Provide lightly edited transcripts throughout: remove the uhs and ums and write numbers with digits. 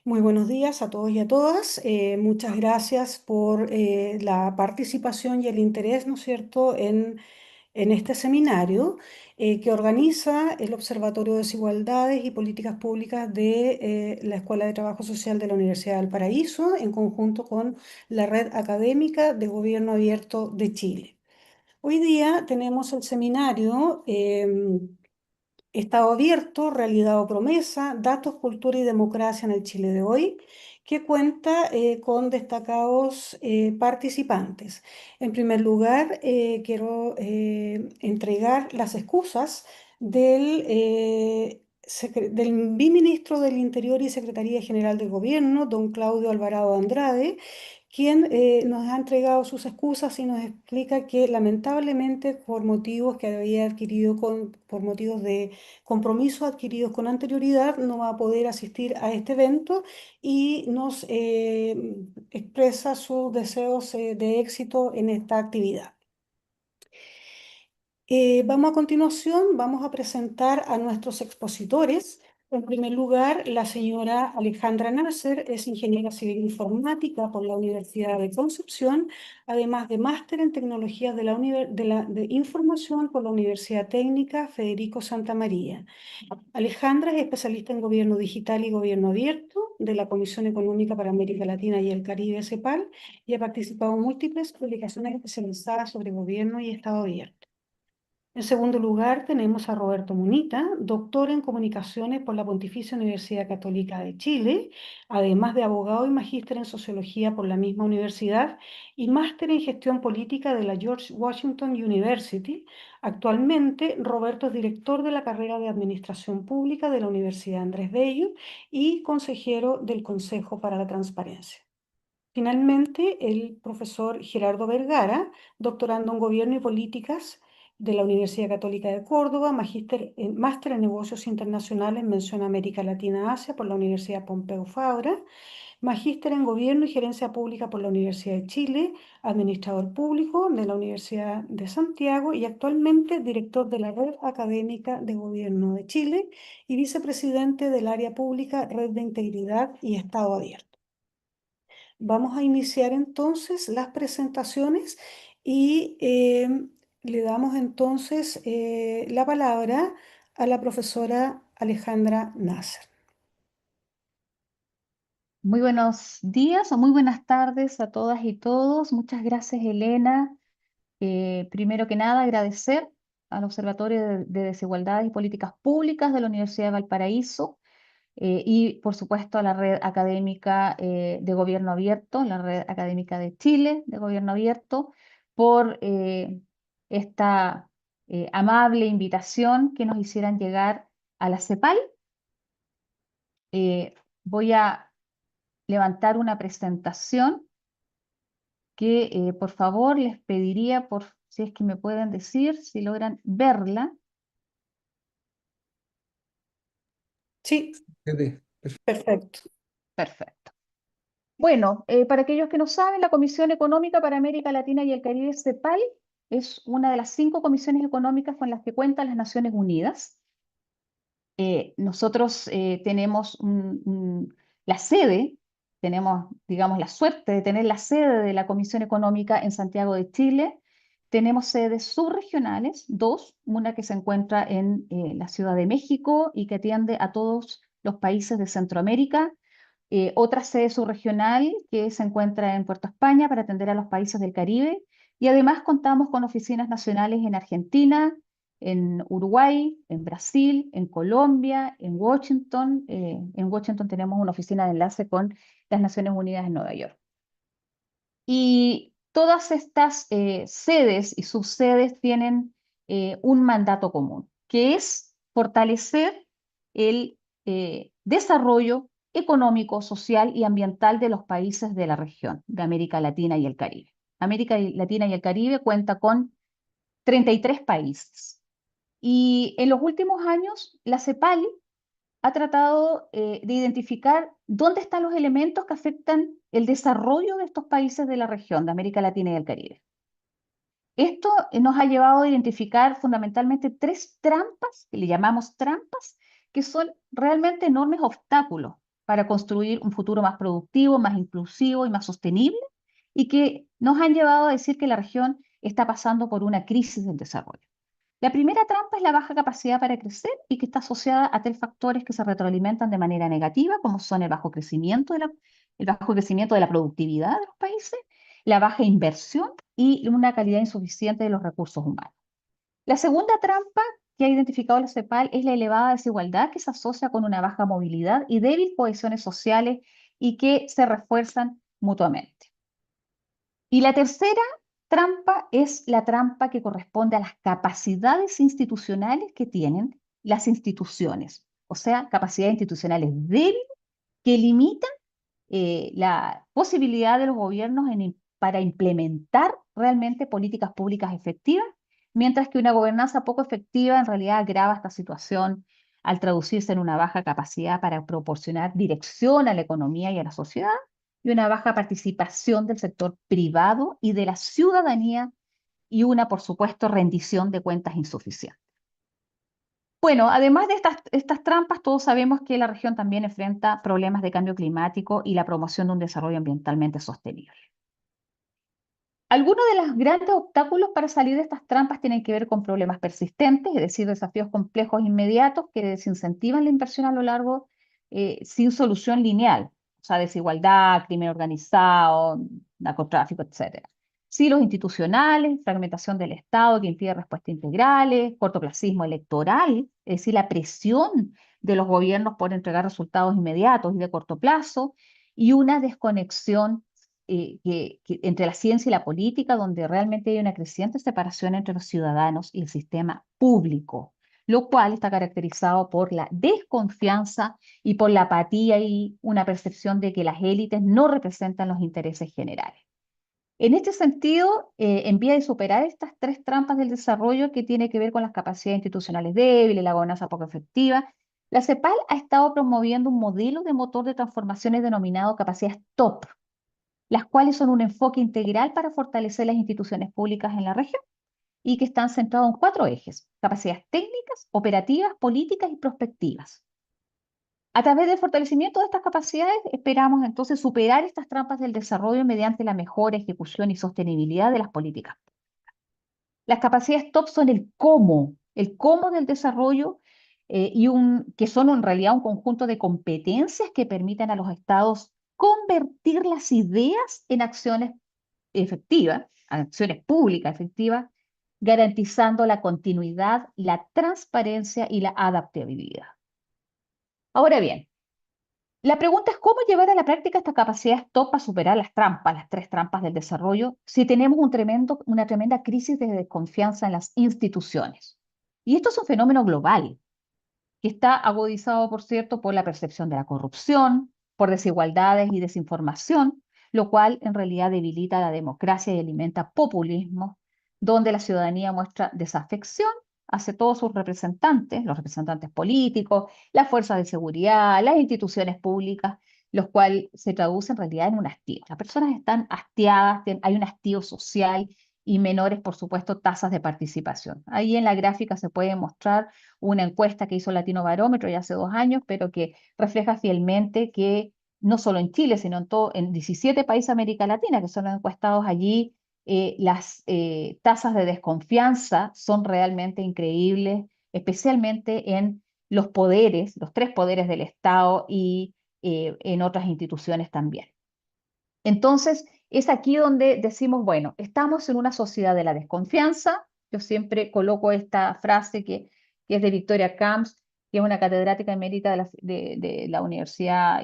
Muy buenos días a todos y a todas. Muchas gracias por la participación y el interés, ¿no es cierto?, en este seminario que organiza el Observatorio de Desigualdades y Políticas Públicas de la Escuela de Trabajo Social de la Universidad de Valparaíso, en conjunto con la Red Académica de Gobierno Abierto de Chile. Hoy día tenemos el seminario Estado abierto, realidad o promesa, datos, cultura y democracia en el Chile de hoy, que cuenta con destacados participantes. En primer lugar, quiero entregar las excusas del biministro del Interior y Secretaría General del Gobierno, don Claudio Alvarado Andrade, quien nos ha entregado sus excusas y nos explica que lamentablemente por motivos que había adquirido por motivos de compromisos adquiridos con anterioridad, no va a poder asistir a este evento y nos expresa sus deseos de éxito en esta actividad. A continuación, vamos a presentar a nuestros expositores. En primer lugar, la señora Alejandra Nasser es ingeniera civil informática por la Universidad de Concepción, además de máster en tecnologías de información por la Universidad Técnica Federico Santa María. Alejandra es especialista en gobierno digital y gobierno abierto de la Comisión Económica para América Latina y el Caribe, CEPAL, y ha participado en múltiples publicaciones especializadas sobre gobierno y Estado abierto. En segundo lugar, tenemos a Roberto Munita, doctor en comunicaciones por la Pontificia Universidad Católica de Chile, además de abogado y magíster en sociología por la misma universidad y máster en gestión política de la George Washington University. Actualmente, Roberto es director de la carrera de Administración Pública de la Universidad Andrés Bello y consejero del Consejo para la Transparencia. Finalmente, el profesor Gerardo Vergara, doctorando en Gobierno y Políticas de la Universidad Católica de Córdoba, máster en Negocios Internacionales, mención América Latina-Asia por la Universidad Pompeu Fabra, magíster en Gobierno y Gerencia Pública por la Universidad de Chile, administrador público de la Universidad de Santiago y actualmente director de la Red Académica de Gobierno de Chile y vicepresidente del Área Pública, Red de Integridad y Estado Abierto. Vamos a iniciar entonces las presentaciones y le damos entonces la palabra a la profesora Alejandra Nasser. Muy buenos días o muy buenas tardes a todas y todos. Muchas gracias, Elena. Primero que nada, agradecer al Observatorio de Desigualdades y Políticas Públicas de la Universidad de Valparaíso y, por supuesto, a la Red Académica de Gobierno Abierto, la Red Académica de Chile de Gobierno Abierto, por esta amable invitación que nos hicieran llegar a la CEPAL. Voy a levantar una presentación que por favor les pediría si es que me pueden decir si logran verla. Sí, Fede. perfecto. Perfecto. Bueno, para aquellos que no saben, la Comisión Económica para América Latina y el Caribe, CEPAL, es una de las 5 comisiones económicas con las que cuentan las Naciones Unidas. Nosotros tenemos la sede, tenemos, digamos, la suerte de tener la sede de la Comisión Económica en Santiago de Chile. Tenemos sedes subregionales, 2, una que se encuentra en la Ciudad de México y que atiende a todos los países de Centroamérica. Otra sede subregional que se encuentra en Puerto España para atender a los países del Caribe. Y además contamos con oficinas nacionales en Argentina, en Uruguay, en Brasil, en Colombia, en Washington. En Washington tenemos una oficina de enlace con las Naciones Unidas en Nueva York. Y todas estas sedes y subsedes tienen un mandato común, que es fortalecer el desarrollo económico, social y ambiental de los países de la región de América Latina y el Caribe. América Latina y el Caribe cuenta con 33 países. Y en los últimos años, la CEPAL ha tratado de identificar dónde están los elementos que afectan el desarrollo de estos países de la región de América Latina y el Caribe. Esto nos ha llevado a identificar fundamentalmente 3 trampas, que le llamamos trampas, que son realmente enormes obstáculos para construir un futuro más productivo, más inclusivo y más sostenible, y que nos han llevado a decir que la región está pasando por una crisis del desarrollo. La primera trampa es la baja capacidad para crecer y que está asociada a tres factores que se retroalimentan de manera negativa, como son el bajo crecimiento de la productividad de los países, la baja inversión y una calidad insuficiente de los recursos humanos. La segunda trampa que ha identificado la CEPAL es la elevada desigualdad que se asocia con una baja movilidad y débil cohesiones sociales y que se refuerzan mutuamente. Y la tercera trampa es la trampa que corresponde a las capacidades institucionales que tienen las instituciones, o sea, capacidades institucionales débiles que limitan la posibilidad de los gobiernos para implementar realmente políticas públicas efectivas, mientras que una gobernanza poco efectiva en realidad agrava esta situación al traducirse en una baja capacidad para proporcionar dirección a la economía y a la sociedad, y una baja participación del sector privado y de la ciudadanía, y una, por supuesto, rendición de cuentas insuficiente. Bueno, además de estas trampas, todos sabemos que la región también enfrenta problemas de cambio climático y la promoción de un desarrollo ambientalmente sostenible. Algunos de los grandes obstáculos para salir de estas trampas tienen que ver con problemas persistentes, es decir, desafíos complejos inmediatos que desincentivan la inversión a lo largo sin solución lineal, o sea, desigualdad, crimen organizado, narcotráfico, etcétera. Sí, los institucionales, fragmentación del Estado que impide respuestas integrales, cortoplacismo electoral, es decir, la presión de los gobiernos por entregar resultados inmediatos y de corto plazo, y una desconexión entre la ciencia y la política, donde realmente hay una creciente separación entre los ciudadanos y el sistema público, lo cual está caracterizado por la desconfianza y por la apatía y una percepción de que las élites no representan los intereses generales. En este sentido, en vía de superar estas tres trampas del desarrollo que tiene que ver con las capacidades institucionales débiles, la gobernanza poco efectiva, la CEPAL ha estado promoviendo un modelo de motor de transformaciones denominado capacidades TOP, las cuales son un enfoque integral para fortalecer las instituciones públicas en la región y que están centrados en cuatro ejes: capacidades técnicas, operativas, políticas y prospectivas. A través del fortalecimiento de estas capacidades, esperamos entonces superar estas trampas del desarrollo mediante la mejor ejecución y sostenibilidad de las políticas. Las capacidades top son el cómo del desarrollo que son en realidad un conjunto de competencias que permiten a los estados convertir las ideas en acciones efectivas, acciones públicas efectivas, garantizando la continuidad, la transparencia y la adaptabilidad. Ahora bien, la pregunta es cómo llevar a la práctica esta capacidad top para superar las trampas, las tres trampas del desarrollo, si tenemos una tremenda crisis de desconfianza en las instituciones. Y esto es un fenómeno global, que está agudizado, por cierto, por la percepción de la corrupción, por desigualdades y desinformación, lo cual en realidad debilita la democracia y alimenta populismo, donde la ciudadanía muestra desafección hacia todos sus representantes, los representantes políticos, las fuerzas de seguridad, las instituciones públicas, los cuales se traduce en realidad en un hastío. Las personas están hastiadas, hay un hastío social y menores, por supuesto, tasas de participación. Ahí en la gráfica se puede mostrar una encuesta que hizo Latino Barómetro ya hace 2 años, pero que refleja fielmente que no solo en Chile, sino en 17 países de América Latina que son encuestados allí, las tasas de desconfianza son realmente increíbles, especialmente en los poderes, los tres poderes del Estado y en otras instituciones también. Entonces, es aquí donde decimos, bueno, estamos en una sociedad de la desconfianza. Yo siempre coloco esta frase que es de Victoria Camps, que es una catedrática emérita de la Universidad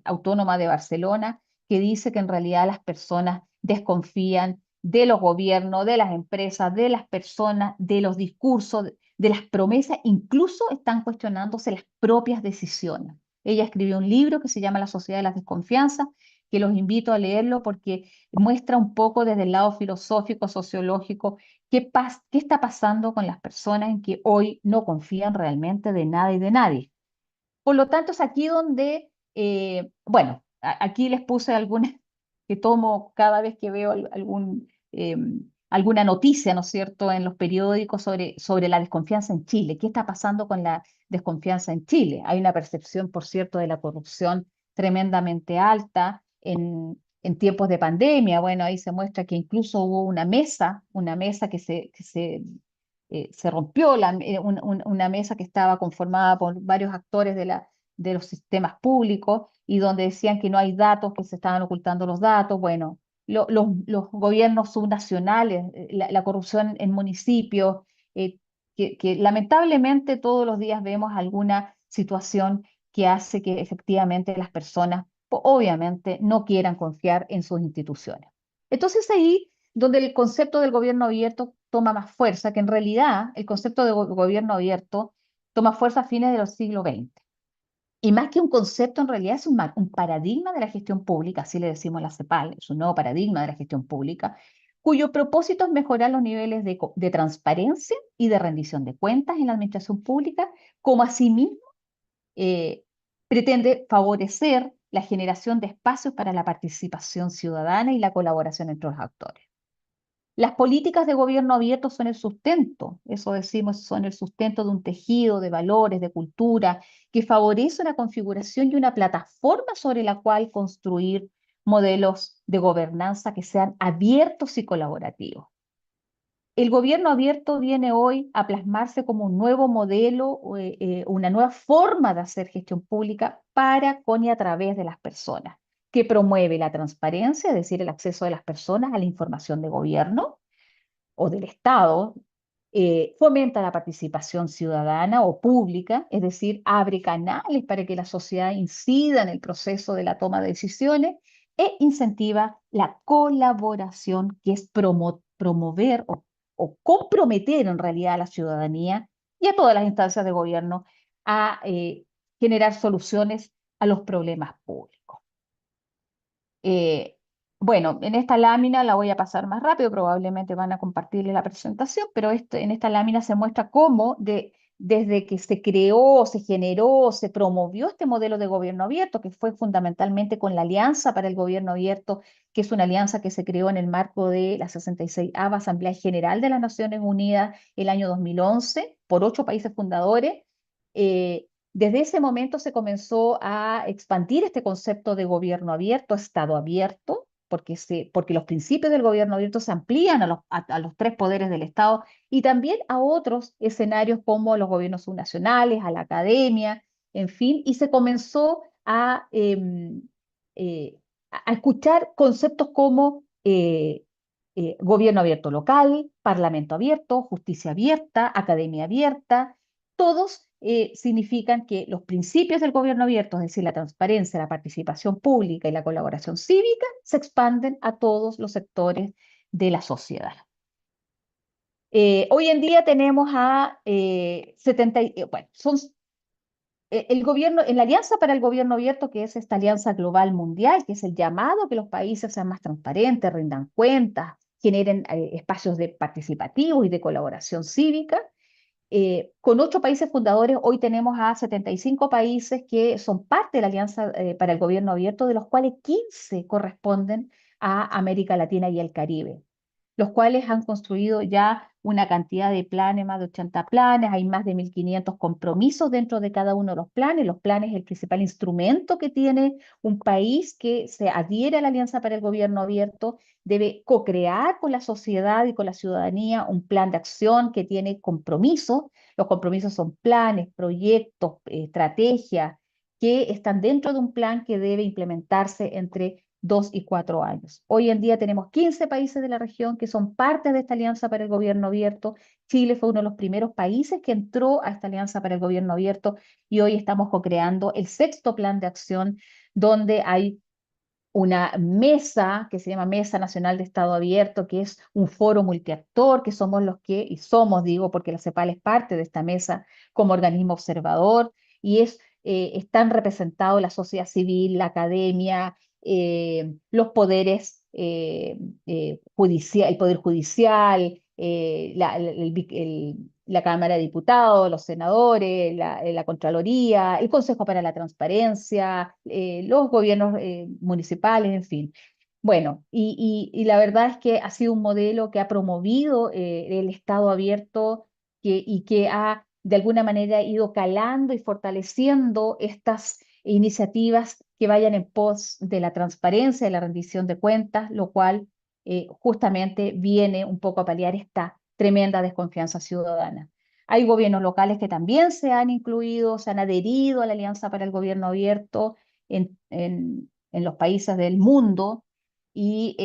Autónoma de Barcelona, que dice que en realidad las personas desconfían de los gobiernos, de las empresas, de las personas, de los discursos, de las promesas, incluso están cuestionándose las propias decisiones. Ella escribió un libro que se llama La sociedad de las desconfianzas, que los invito a leerlo porque muestra un poco desde el lado filosófico, sociológico, qué está pasando con las personas en que hoy no confían realmente de nada y de nadie. Por lo tanto, es aquí donde, bueno, aquí les puse algunas que tomo cada vez que veo alguna noticia, ¿no es cierto?, en los periódicos sobre la desconfianza en Chile. ¿Qué está pasando con la desconfianza en Chile? Hay una percepción, por cierto, de la corrupción tremendamente alta en tiempos de pandemia. Bueno, ahí se muestra que incluso hubo una mesa se rompió, una mesa que estaba conformada por varios actores de los sistemas públicos y donde decían que no hay datos, que se estaban ocultando los datos. Bueno, los gobiernos subnacionales, la corrupción en municipios, eh, que lamentablemente todos los días vemos alguna situación que hace que efectivamente las personas, obviamente, no quieran confiar en sus instituciones. Entonces ahí donde el concepto del gobierno abierto toma más fuerza, que en realidad el concepto de gobierno abierto toma fuerza a fines del siglo XX. Y más que un concepto, en realidad es un paradigma de la gestión pública, así le decimos a la CEPAL, es un nuevo paradigma de la gestión pública, cuyo propósito es mejorar los niveles de transparencia y de rendición de cuentas en la administración pública, como asimismo eh, pretende favorecer la generación de espacios para la participación ciudadana y la colaboración entre los actores. Las políticas de gobierno abierto son el sustento, eso decimos, son el sustento de un tejido de valores, de cultura, que favorece una configuración y una plataforma sobre la cual construir modelos de gobernanza que sean abiertos y colaborativos. El gobierno abierto viene hoy a plasmarse como un nuevo modelo, una nueva forma de hacer gestión pública para, con y a través de las personas, que promueve la transparencia, es decir, el acceso de las personas a la información de gobierno o del Estado, fomenta la participación ciudadana o pública, es decir, abre canales para que la sociedad incida en el proceso de la toma de decisiones e incentiva la colaboración, que es promover o comprometer en realidad a la ciudadanía y a todas las instancias de gobierno a generar soluciones a los problemas públicos. Eh, bueno, en esta lámina la voy a pasar más rápido, probablemente van a compartirle la presentación, pero en esta lámina se muestra cómo desde que se creó, se generó, se promovió este modelo de gobierno abierto, que fue fundamentalmente con la Alianza para el Gobierno Abierto, que es una alianza que se creó en el marco de la 66ª Asamblea General de las Naciones Unidas el año 2011 por 8 países fundadores. Desde ese momento se comenzó a expandir este concepto de gobierno abierto, Estado abierto, porque los principios del gobierno abierto se amplían a los 3 poderes del Estado y también a otros escenarios como los gobiernos subnacionales, a la academia, en fin, y se comenzó eh, a escuchar conceptos como gobierno abierto local, parlamento abierto, justicia abierta, academia abierta. Todos significan que los principios del gobierno abierto, es decir, la transparencia, la participación pública y la colaboración cívica, se expanden a todos los sectores de la sociedad. Hoy en día tenemos a 70, bueno, son el gobierno, en la Alianza para el Gobierno Abierto, que es esta alianza global mundial, que es el llamado a que los países sean más transparentes, rindan cuentas, generen espacios participativos y de colaboración cívica. Con 8 países fundadores, hoy tenemos a 75 países que son parte de la Alianza para el Gobierno Abierto, de los cuales 15 corresponden a América Latina y el Caribe, los cuales han construido ya una cantidad de planes, más de 80 planes, hay más de 1.500 compromisos dentro de cada uno de los planes. Los planes es el principal instrumento que tiene un país que se adhiere a la Alianza para el Gobierno Abierto, debe co-crear con la sociedad y con la ciudadanía un plan de acción que tiene compromisos. Los compromisos son planes, proyectos, estrategias que están dentro de un plan que debe implementarse entre 2 y 4 años. Hoy en día tenemos 15 países de la región que son parte de esta Alianza para el Gobierno Abierto. Chile fue uno de los primeros países que entró a esta Alianza para el Gobierno Abierto y hoy estamos co-creando el 6º plan de acción, donde hay una mesa que se llama Mesa Nacional de Estado Abierto, que es un foro multiactor, que somos los que, y somos, digo, porque la CEPAL es parte de esta mesa como organismo observador, y están representados la sociedad civil, la academia, los poderes judicial, el Poder Judicial, la Cámara de Diputados, los senadores, la Contraloría, el Consejo para la Transparencia, los gobiernos municipales, en fin. Bueno, y la verdad es que ha sido un modelo que ha promovido el Estado abierto y que ha de alguna manera ido calando y fortaleciendo estas iniciativas que vayan en pos de la transparencia y la rendición de cuentas, lo cual justamente viene un poco a paliar esta tremenda desconfianza ciudadana. Hay gobiernos locales que también se han incluido, se han adherido a la Alianza para el Gobierno Abierto en los países del mundo y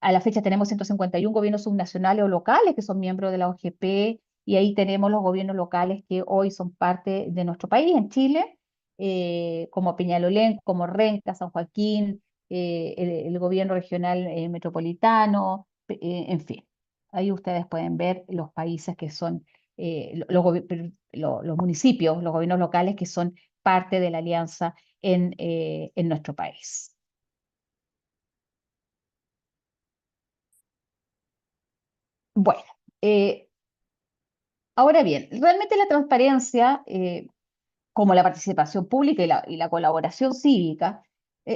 a la fecha tenemos 151 gobiernos subnacionales o locales que son miembros de la OGP y ahí tenemos los gobiernos locales que hoy son parte de nuestro país, en Chile, como Peñalolén, como Renca, San Joaquín, el gobierno regional metropolitano, en fin. Ahí ustedes pueden ver los países que son, los municipios, los gobiernos locales que son parte de la alianza en nuestro país. Bueno, eh, ahora bien, realmente la transparencia, como la participación pública y la colaboración cívica,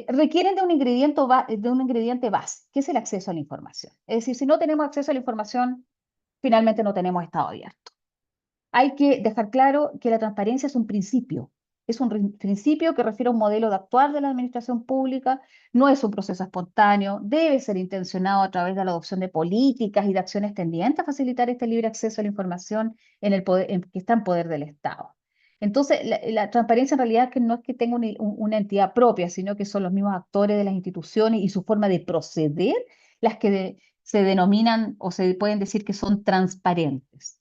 requieren de un ingrediente base, que es el acceso a la información. Es decir, si no tenemos acceso a la información, finalmente no tenemos Estado abierto. Hay que dejar claro que la transparencia es un principio que refiere a un modelo de actuar de la administración pública, no es un proceso espontáneo, debe ser intencionado a través de la adopción de políticas y de acciones tendientes a facilitar este libre acceso a la información que está en poder del Estado. Entonces, la transparencia en realidad que no es que tenga una entidad propia, sino que son los mismos actores de las instituciones y su forma de proceder las que se denominan o se pueden decir que son transparentes.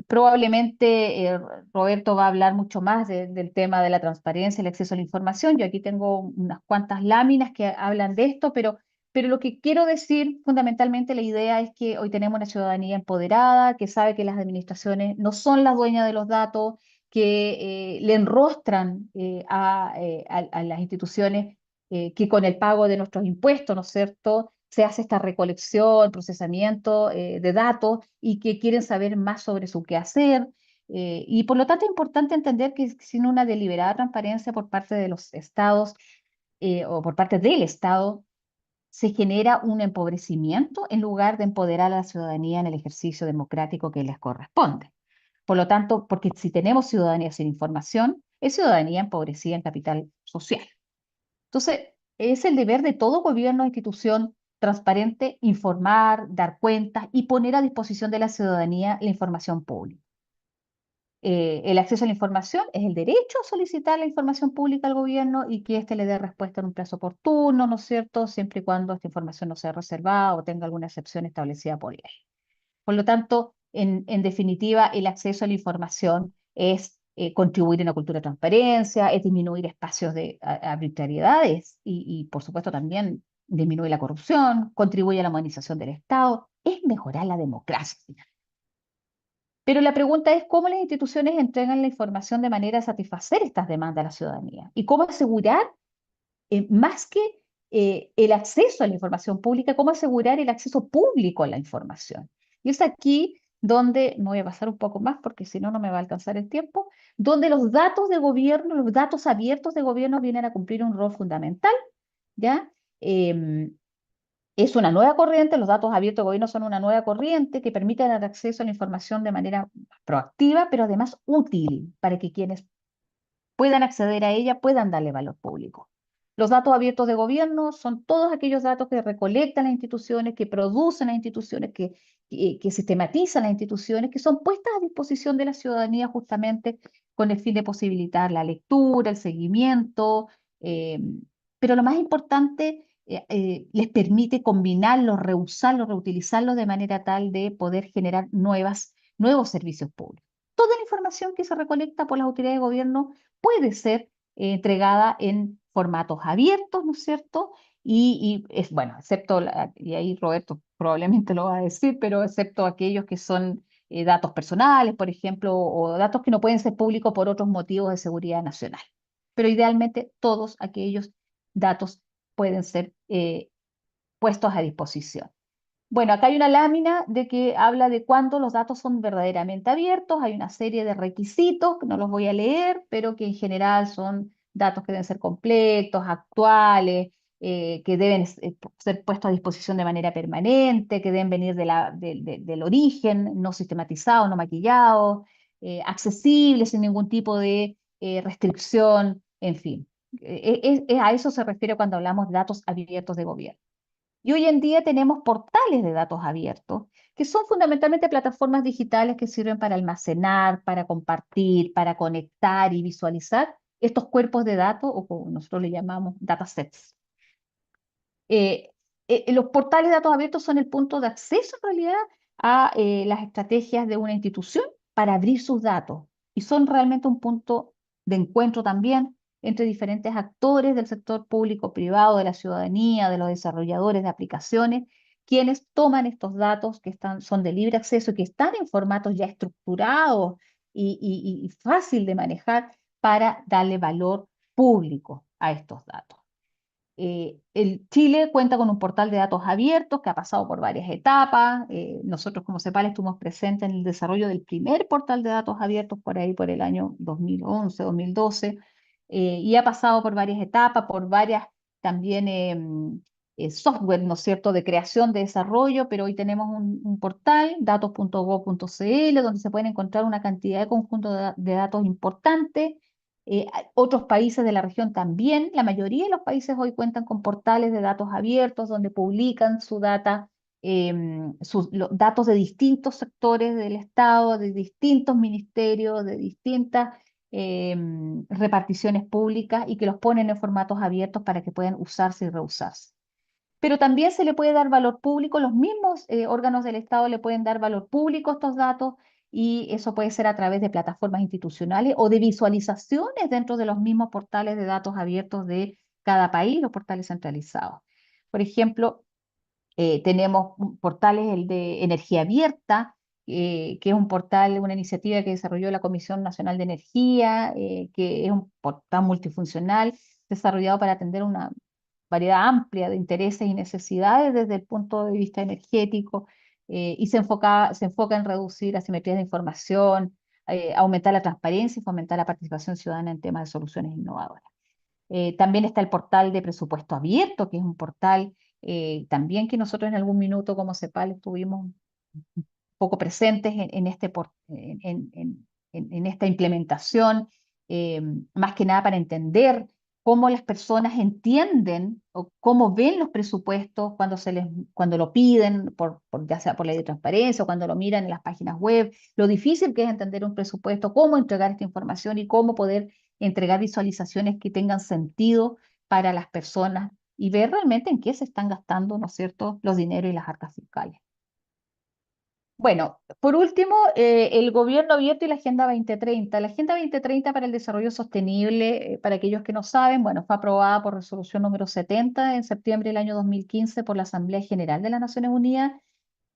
Probablemente Roberto va a hablar mucho más del tema de la transparencia, el acceso a la información. Yo aquí tengo unas cuantas láminas que hablan de esto, pero lo que quiero decir fundamentalmente, la idea es que hoy tenemos una ciudadanía empoderada, que sabe que las administraciones no son las dueñas de los datos, que le enrostran a las instituciones que con el pago de nuestros impuestos, ¿no es cierto?, se hace esta recolección, procesamiento de datos y que quieren saber más sobre su quehacer. Y por lo tanto es importante entender que sin una deliberada transparencia por parte de los estados o por parte del Estado, se genera un empobrecimiento en lugar de empoderar a la ciudadanía en el ejercicio democrático que les corresponde. Por lo tanto, porque si tenemos ciudadanía sin información, es ciudadanía empobrecida en capital social. Entonces, es el deber de todo gobierno o institución transparente informar, dar cuentas y poner a disposición de la ciudadanía la información pública. El acceso a la información es el derecho a solicitar la información pública al gobierno y que éste le dé respuesta en un plazo oportuno, ¿no es cierto?, siempre y cuando esta información no sea reservada o tenga alguna excepción establecida por ley. Por lo tanto, en definitiva, el acceso a la información es contribuir en una cultura de transparencia, es disminuir espacios de arbitrariedades y, por supuesto, también disminuir la corrupción, contribuye a la modernización del Estado, es mejorar la democracia. Pero la pregunta es cómo las instituciones entregan la información de manera a satisfacer estas demandas de la ciudadanía y cómo asegurar más que el acceso a la información pública, cómo asegurar el acceso público a la información. Y es aquí donde, me voy a pasar un poco más porque si no, no me va a alcanzar el tiempo, donde los datos de gobierno, los datos abiertos de gobierno vienen a cumplir un rol fundamental, ¿ya? Es una nueva corriente, los datos abiertos de gobierno son una nueva corriente que permite dar acceso a la información de manera proactiva, pero además útil para que quienes puedan acceder a ella, puedan darle valor público. Los datos abiertos de gobierno son todos aquellos datos que recolectan las instituciones, que producen las instituciones, que sistematizan las instituciones, que son puestas a disposición de la ciudadanía justamente con el fin de posibilitar la lectura, el seguimiento, eh, pero lo más importante, les permite combinarlos, reusarlos, reutilizarlos de manera tal de poder generar nuevos servicios públicos. Toda la información que se recolecta por las autoridades de gobierno puede ser entregada en formatos abiertos, ¿no es cierto? Y es bueno, excepto, y ahí Roberto probablemente lo va a decir, pero excepto aquellos que son datos personales, por ejemplo, o datos que no pueden ser públicos por otros motivos de seguridad nacional. Pero idealmente todos aquellos datos pueden ser puestos a disposición. Bueno, acá hay una lámina de que habla de cuándo los datos son verdaderamente abiertos. Hay una serie de requisitos que no los voy a leer, pero que en general son datos que deben ser completos, actuales, que deben ser puestos a disposición de manera permanente, que deben venir del origen, no sistematizados, no maquillados, accesibles sin ningún tipo de restricción, en fin. A eso se refiere cuando hablamos de datos abiertos de gobierno. Y hoy en día tenemos portales de datos abiertos, que son fundamentalmente plataformas digitales que sirven para almacenar, para compartir, para conectar y visualizar estos cuerpos de datos, o como nosotros le llamamos datasets. Eh, los portales de datos abiertos son el punto de acceso en realidad a las estrategias de una institución para abrir sus datos y son realmente un punto de encuentro también entre diferentes actores del sector público, privado, de la ciudadanía, de los desarrolladores de aplicaciones, quienes toman estos datos que son de libre acceso y que están en formatos ya estructurados y fácil de manejar para darle valor público a estos datos. El Chile cuenta con un portal de datos abiertos que ha pasado por varias etapas. Nosotros como CEPAL estuvimos presentes en el desarrollo del primer portal de datos abiertos por ahí por el año 2011, 2012, y ha pasado por varias etapas, por varias también software, ¿no es cierto?, de creación, de desarrollo, pero hoy tenemos un portal, datos.gov.cl, donde se pueden encontrar una cantidad de conjuntos de datos importantes. Otros países de la región también, la mayoría de los países hoy cuentan con portales de datos abiertos donde publican su data, sus datos de distintos sectores del Estado, de distintos ministerios, de distintas reparticiones públicas y que los ponen en formatos abiertos para que puedan usarse y reusarse. Pero también se le puede dar valor público, los mismos órganos del Estado le pueden dar valor público a estos datos y eso puede ser a través de plataformas institucionales o de visualizaciones dentro de los mismos portales de datos abiertos de cada país, los portales centralizados. Por ejemplo, tenemos portales, el de Energía Abierta, que es un portal, una iniciativa que desarrolló la Comisión Nacional de Energía, que es un portal multifuncional desarrollado para atender una variedad amplia de intereses y necesidades desde el punto de vista energético, y se enfoca en reducir asimetrías de información, aumentar la transparencia y fomentar la participación ciudadana en temas de soluciones innovadoras. También está el portal de presupuesto abierto, que es un portal también que nosotros en algún minuto como CEPAL estuvimos un poco presentes en esta implementación, más que nada para entender cómo las personas entienden o cómo ven los presupuestos cuando lo piden, ya sea por ley de transparencia o cuando lo miran en las páginas web, lo difícil que es entender un presupuesto, cómo entregar esta información y cómo poder entregar visualizaciones que tengan sentido para las personas y ver realmente en qué se están gastando, ¿no es cierto?, los dineros y las arcas fiscales. Bueno, por último, el gobierno abierto y la Agenda 2030. La Agenda 2030 para el Desarrollo Sostenible, para aquellos que no saben, bueno, fue aprobada por resolución número 70 en septiembre del año 2015 por la Asamblea General de las Naciones Unidas.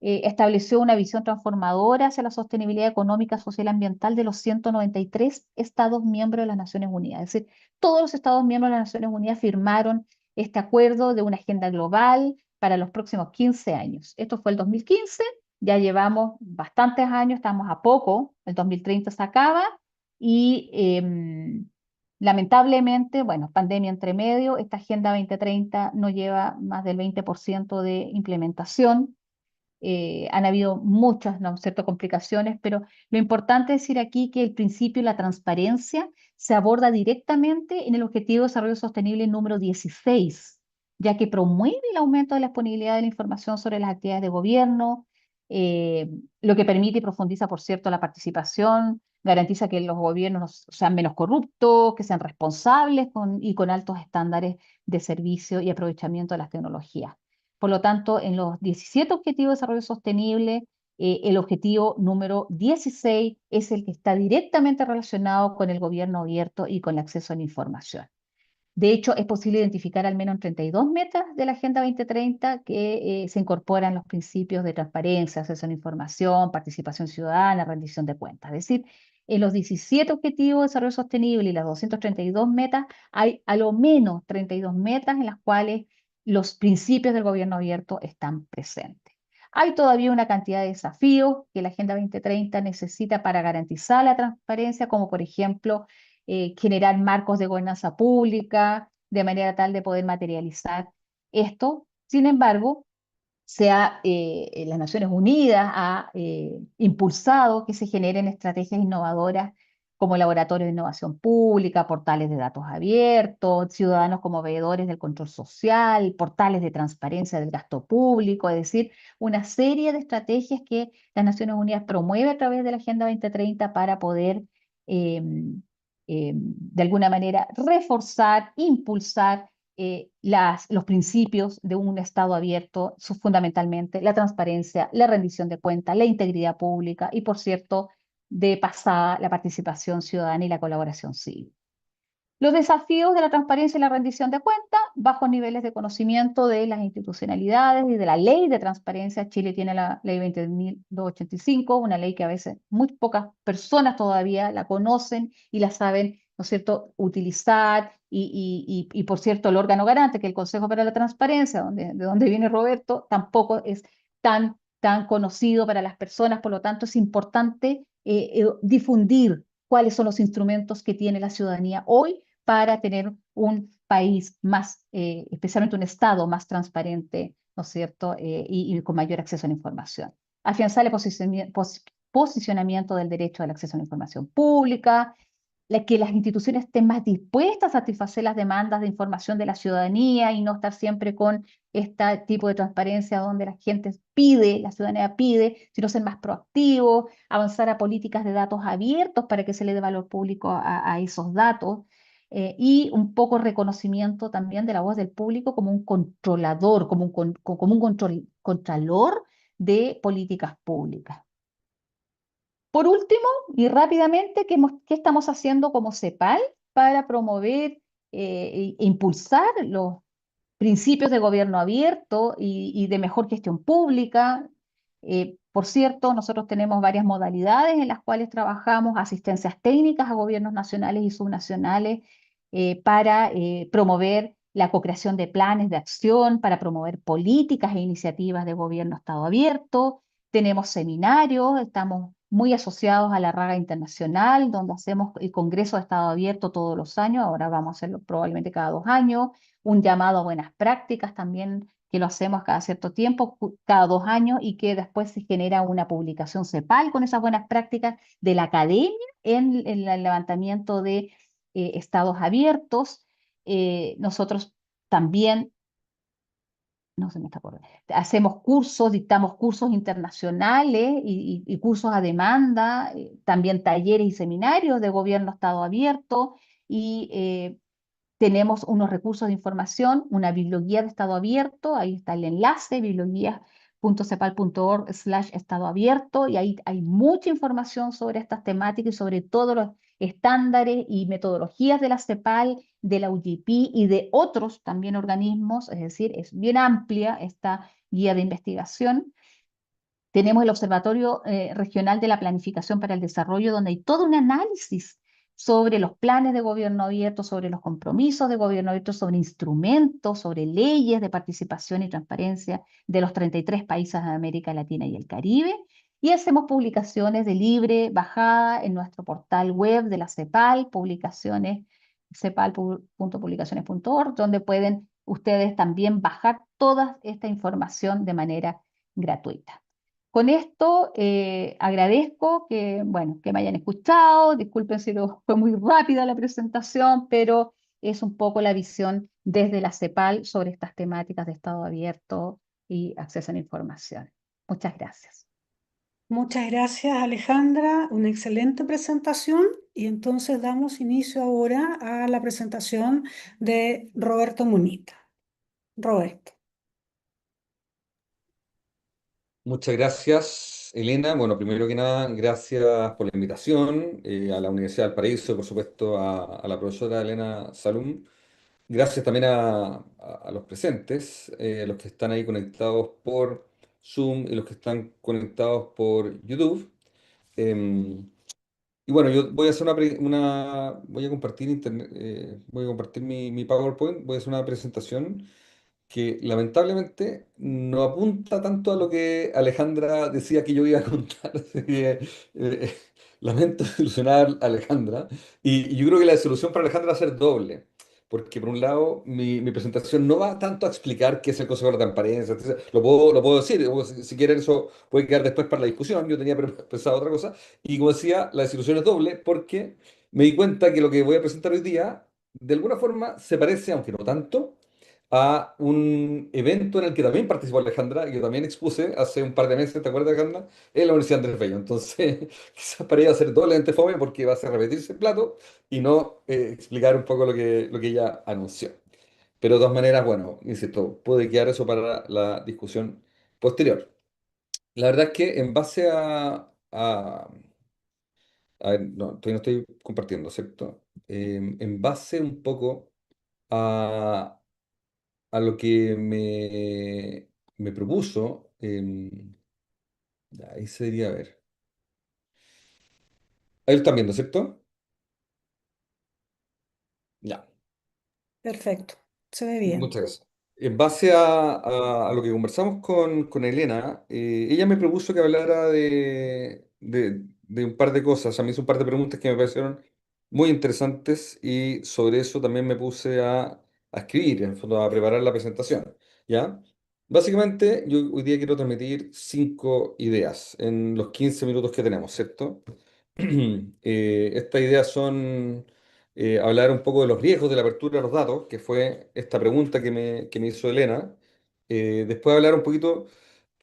Estableció una visión transformadora hacia la sostenibilidad económica, social y ambiental de los 193 Estados miembros de las Naciones Unidas. Es decir, todos los Estados miembros de las Naciones Unidas firmaron este acuerdo de una agenda global para los próximos 15 años. Esto fue el 2015, ya llevamos bastantes años, estamos a poco, el 2030 se acaba y lamentablemente, bueno, pandemia entre medio, esta Agenda 2030 no lleva más del 20% de implementación. Han habido muchas, ¿no es cierto?, complicaciones, pero lo importante es decir aquí que el principio de la transparencia se aborda directamente en el Objetivo de Desarrollo Sostenible número 16, ya que promueve el aumento de la disponibilidad de la información sobre las actividades de gobierno, lo que permite y profundiza, por cierto, la participación, garantiza que los gobiernos sean menos corruptos, que sean responsables y con altos estándares de servicio y aprovechamiento de las tecnologías. Por lo tanto, en los 17 Objetivos de Desarrollo Sostenible, el objetivo número 16 es el que está directamente relacionado con el gobierno abierto y con el acceso a la información. De hecho, es posible identificar al menos 32 metas de la Agenda 2030 que se incorporan los principios de transparencia, acceso a la información, participación ciudadana, rendición de cuentas. Es decir, en los 17 Objetivos de Desarrollo Sostenible y las 232 metas, hay a lo menos 32 metas en las cuales los principios del gobierno abierto están presentes. Hay todavía una cantidad de desafíos que la Agenda 2030 necesita para garantizar la transparencia, como por ejemplo generar marcos de gobernanza pública, de manera tal de poder materializar esto. Sin embargo, las Naciones Unidas ha impulsado que se generen estrategias innovadoras como laboratorios de innovación pública, portales de datos abiertos, ciudadanos como veedores del control social, portales de transparencia del gasto público, es decir, una serie de estrategias que las Naciones Unidas promueve a través de la Agenda 2030 para poder, eh, de alguna manera, reforzar, impulsar los principios de un Estado abierto, fundamentalmente la transparencia, la rendición de cuentas, la integridad pública y, por cierto, de pasada, la participación ciudadana y la colaboración civil. Los desafíos de la transparencia y la rendición de cuentas, bajos niveles de conocimiento de las institucionalidades y de la ley de transparencia. Chile tiene la ley 20.285, una ley que a veces muy pocas personas todavía la conocen y la saben, ¿no es cierto?, utilizar. Y por cierto, el órgano garante, que es el Consejo para la Transparencia, de donde viene Roberto, tampoco es tan conocido para las personas. Por lo tanto, es importante difundir cuáles son los instrumentos que tiene la ciudadanía hoy para tener un país más, especialmente un Estado más transparente, ¿no es cierto?, y con mayor acceso a la información. Afianzar el posicionamiento del derecho al acceso a la información pública, que las instituciones estén más dispuestas a satisfacer las demandas de información de la ciudadanía y no estar siempre con este tipo de transparencia donde la gente pide, la ciudadanía pide, sino ser más proactivo, avanzar a políticas de datos abiertos para que se le dé valor público a esos datos, y un poco reconocimiento también de la voz del público como un controlador, como un contralor de políticas públicas. Por último, y rápidamente, ¿qué estamos haciendo como CEPAL para promover e impulsar los principios de gobierno abierto y de mejor gestión pública? Por cierto, nosotros tenemos varias modalidades en las cuales trabajamos asistencias técnicas a gobiernos nacionales y subnacionales para promover la co-creación de planes de acción, para promover políticas e iniciativas de gobierno Estado abierto. Tenemos seminarios, estamos muy asociados a la RAGA Internacional, donde hacemos el Congreso de Estado Abierto todos los años, ahora vamos a hacerlo probablemente cada 2 años, un llamado a buenas prácticas también, que lo hacemos cada cierto tiempo, cada 2 años, y que después se genera una publicación CEPAL con esas buenas prácticas de la academia en el levantamiento de estados abiertos. Nosotros también, no se me está acordando, hacemos cursos, dictamos cursos internacionales y cursos a demanda, también talleres y seminarios de gobierno Estado abierto, y tenemos unos recursos de información, una biblioguía de estado abierto, ahí está el enlace, biblioguía.cepal.org/estado abierto, y ahí hay mucha información sobre estas temáticas y sobre todos los estándares y metodologías de la CEPAL, de la UGP y de otros también organismos, es decir, es bien amplia esta guía de investigación. Tenemos el Observatorio Regional de la Planificación para el Desarrollo, donde hay todo un análisis sobre los planes de gobierno abierto, sobre los compromisos de gobierno abierto, sobre instrumentos, sobre leyes de participación y transparencia de los 33 países de América Latina y el Caribe. Y hacemos publicaciones de libre bajada en nuestro portal web de la CEPAL, publicaciones, cepal.publicaciones.org, donde pueden ustedes también bajar toda esta información de manera gratuita. Con esto agradezco bueno, que me hayan escuchado, disculpen si fue muy rápida la presentación, pero es un poco la visión desde la CEPAL sobre estas temáticas de Estado abierto y acceso a la información. Muchas gracias. Muchas gracias, Alejandra. Una excelente presentación. Y entonces damos inicio ahora a la presentación de Roberto Munita. Roberto. Muchas gracias, Elena. Bueno, primero que nada, gracias por la invitación a la Universidad del Paraíso, por supuesto a la profesora Elena Salum. Gracias también a los presentes, los que están ahí conectados por Zoom y los que están conectados por YouTube. Em, y bueno, yo voy a hacer voy a compartir internet, voy a compartir mi PowerPoint, voy a hacer una presentación que lamentablemente no apunta tanto a lo que Alejandra decía que yo iba a contar. Así que, lamento desilusionar a Alejandra. Y yo creo que la solución para Alejandra va a ser doble. porque por un lado mi presentación no va tanto a explicar qué es el Consejo de la Transparencia, etcétera. Lo puedo decir, o si quieren eso puede quedar después para la discusión, yo tenía pensado otra cosa, y como decía, la desilusión es doble porque me di cuenta que lo que voy a presentar hoy día, de alguna forma, se parece, aunque no tanto, a un evento en el que también participó Alejandra, y yo también expuse hace un par de meses, ¿te acuerdas, Alejandra? En la Universidad Andrés Bello. Entonces, quizás para ella va a ser doblemente fome porque va a ser repetirse el plato y no explicar un poco lo que ella anunció. Pero de todas maneras, bueno, insisto, puede quedar eso para la discusión posterior. La verdad es que en base a ver, no, todavía no estoy compartiendo, ¿cierto? En base un poco a, a lo que me propuso, ya, ahí sería, a ver. Ahí lo están viendo, ¿cierto? Ya. Perfecto, se ve bien. Muchas gracias. En base a lo que conversamos con Elena, ella me propuso que hablara de un par de cosas. O sea, me hizo un par de preguntas que me parecieron muy interesantes y sobre eso también me puse a escribir, en el fondo, a preparar la presentación. ¿Ya? Básicamente, yo hoy día quiero transmitir 5 ideas en los 15 minutos que tenemos, ¿cierto? Estas ideas son hablar un poco de los riesgos de la apertura de los datos, que fue esta pregunta que me hizo Elena. Después hablar un poquito,